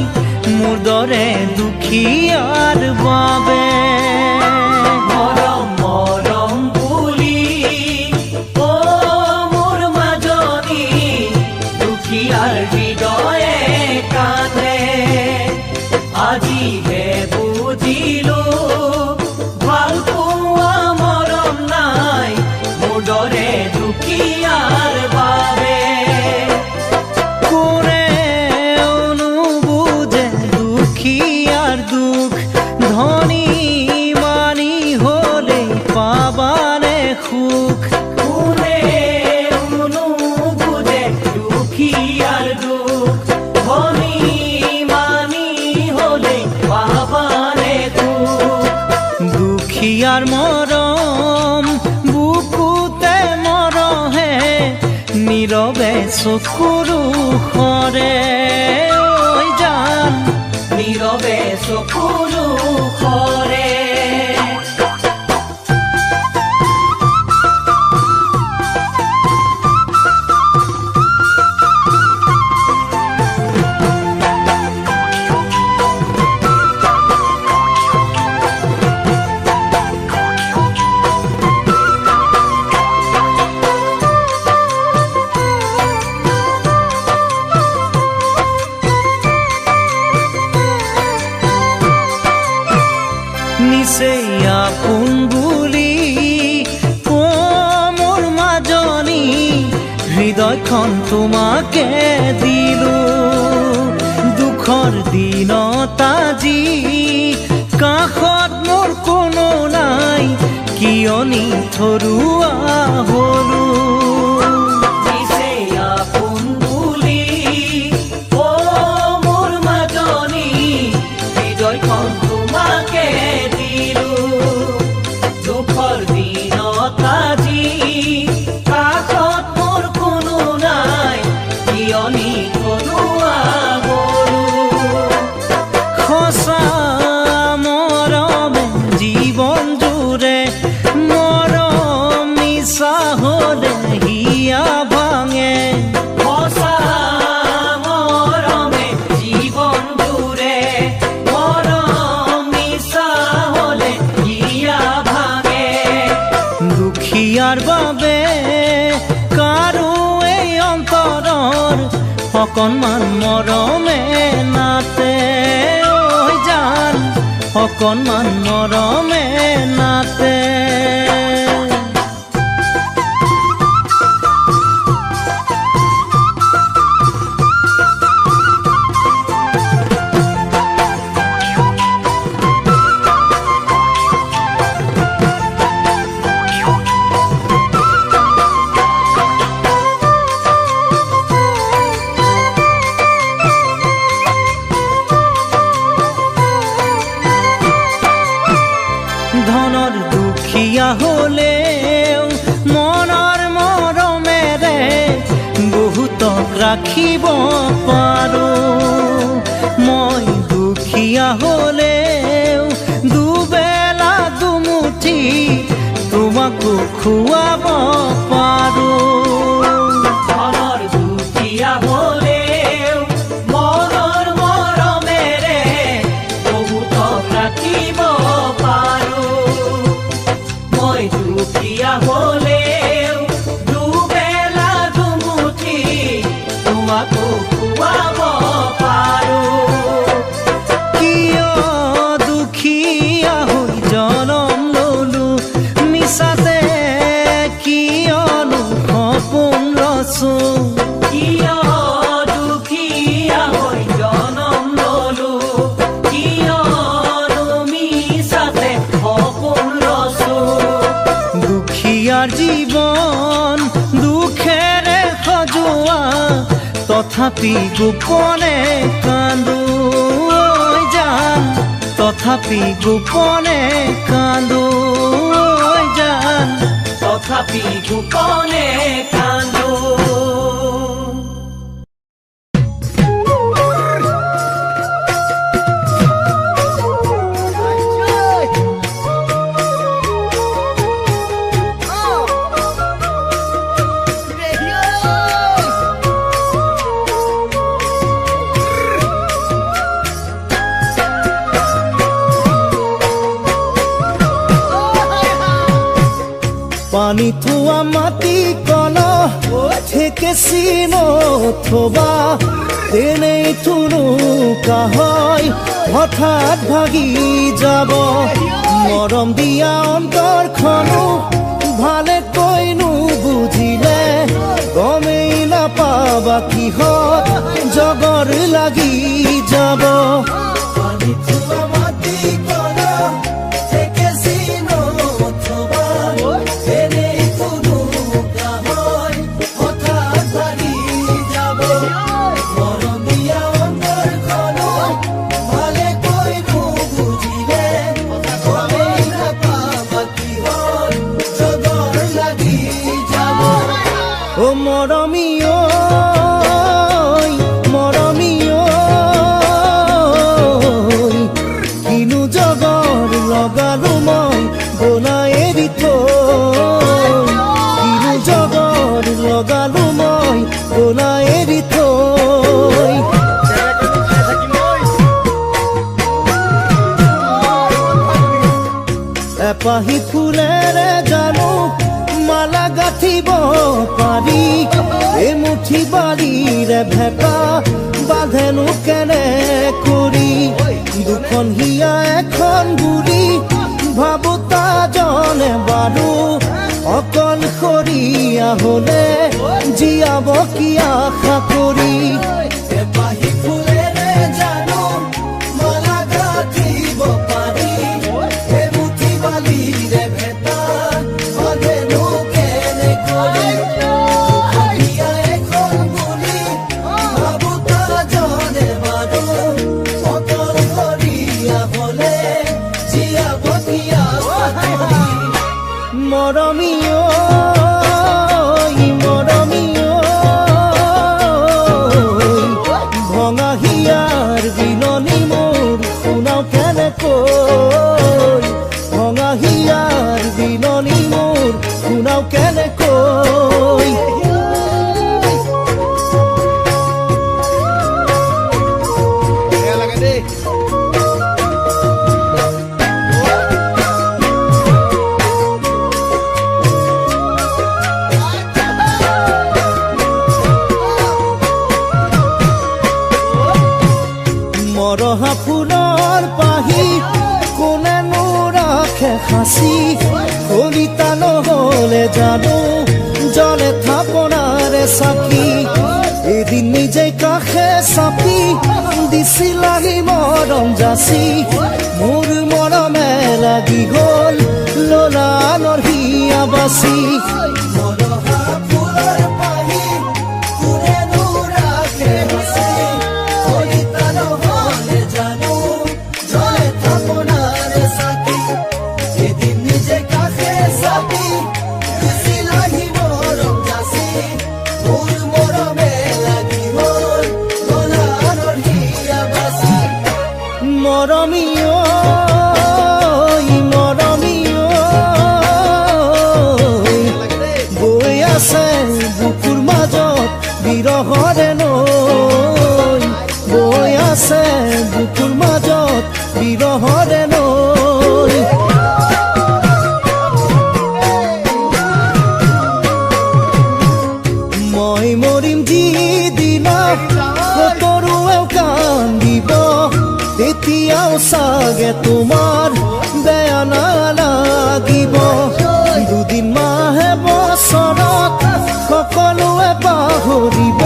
মোৰ দৰে দুখিয়াৰ বাবে মৰম মৰম বুলি অ মোৰ মাজনী দুখীয়াৰ হৃদয়ে কান্দে আজিহে বুজিলো ভাল পোৱা মৰম নাই মোৰ দৰে দুখীয়াৰ বাবে কোনেওনো বুজে দুখিয়াৰ দুখ ধনী মানি হলে পাবানে সুখ কোনেওনো বুজে দুখীয়াৰ দুখ ধনী মানি হলে পাবানে সুখ দুখিয়াৰ মৰম বুকুতে মৰহে নীৰৱে চকুৰো সৰে ঐ জান নীৰৱে চকুৰো সৰে নিচেই আপোন বুলি মোৰ মাজনী হৃদয়খন তোমাকে দিলো দুখৰ দিনত আজি কাষত মোৰ কোনো নাই কিয় নিথৰুৱা হলো দিছে আপোন বুলি অ মোৰ মাজনী হৃদয়খন তোমাকে দিলো দুখৰ দিনত আজি কাষত মোৰ কোনো নাই কিয় নিথৰুৱা গলো সঁচা মৰমে জীৱন জোৰে মৰম মিছা হলে হিয়া ভাঙে সঁচা মৰমে জীৱন জোৰে মৰম মিছা হলে হিয়া ভাঙে দুখিয়াৰ বাবে কাৰো এই অন্তৰৰ অকণমান মৰমে নাতে ঐ জান অকণমান মৰমে নাতে ধনৰ দুখীয়া হলেও মনৰ মৰমেৰে বহুতক ৰাখিব পাৰো মই দুখীয়া হলেও দুবেলা দুমুঠি তোমাকো খুৱাব পাৰো ধনৰ দুখীয়া হলেও মনৰ মৰমেৰে বহুতক ৰাখিব পাৰো মই দুখীয়া হলেও দুবেলা দুমুঠি তোমাকো খুৱাব পাৰো কিয় দুখীয়া হৈ জনম ললো মিছাতে কিয়নো সপোন ৰচো কিয় দুখীয়া হৈ জনম ললো কিয়নো মিছাতে সপোন ৰচো দুখীয়াৰ জীৱন দুখেৰে সজোৱা তথাপি গোপনে কান্দো ঐ জান তথাপি গোপনে কান্দো ঐ জান তথাপি গোপনে কান্দো থোৱা মাটি কণ ঠেকেচি নথবা তেনেই থুনুকা হয় হঠাৎ ভাগি যাব মৰম দিয়া অন্তৰখনো ভালে কৈনো বুজিলে গমেই নাপাবা কিহত জগৰ লাগি যাব ও মৰমী ঐ মৰমী ঐ কিনো জগৰ লগালো মই বনাই এৰি থৈ কিনো জগৰ লগালো মই বনাই এৰি থৈ এপাহি ফুলেৰে জানো মালা গাঁঠিব পাৰি এমুঠি বাৰীৰে ভেটা বাঁধেনো কেনে কৰি দুখন হিয়া এখন গুৰি ভাবোতা জনে বাৰু অকলশৰীয়া হলে জীয়াব কি আশা কৰি এপাহি ফুলেৰে জানো মালা গাঁঠিব পাৰি এমুঠি বাৰীৰে ভেটা মৰমী ঐ মৰমী ঐ ভঙা হিয়াৰ বিননি মোৰ শুনাও কেনেকৈ ভঙা হিয়াৰ বিননি মোৰ শুনাও কেনেকৈ মৰহা ফুলৰ পাহি কোনেনো ৰাখে সাঁচি কলিতা নহলে জানো জলে থাপনাৰে চাকি এদিন নিজে কাষে চাপি দিছিলাহি মৰম যাচি মোৰ মৰমে লাগি গল ললানৰ হিয়া বাচি মৰমী ঐ মৰমী ঐ বৈ আছে বুকুৰ মাজত বিৰহৰে নৈ বৈ আছে বুকুৰ মাজত বিৰহৰে নৈ মই মৰিম যিদিনা সকলোৱেও কান্দিব তেতিয়াও চাগে তোমাৰ বেয়া নালাগিব দুদিন মাহে বছৰত সকলোৱে পাহৰিব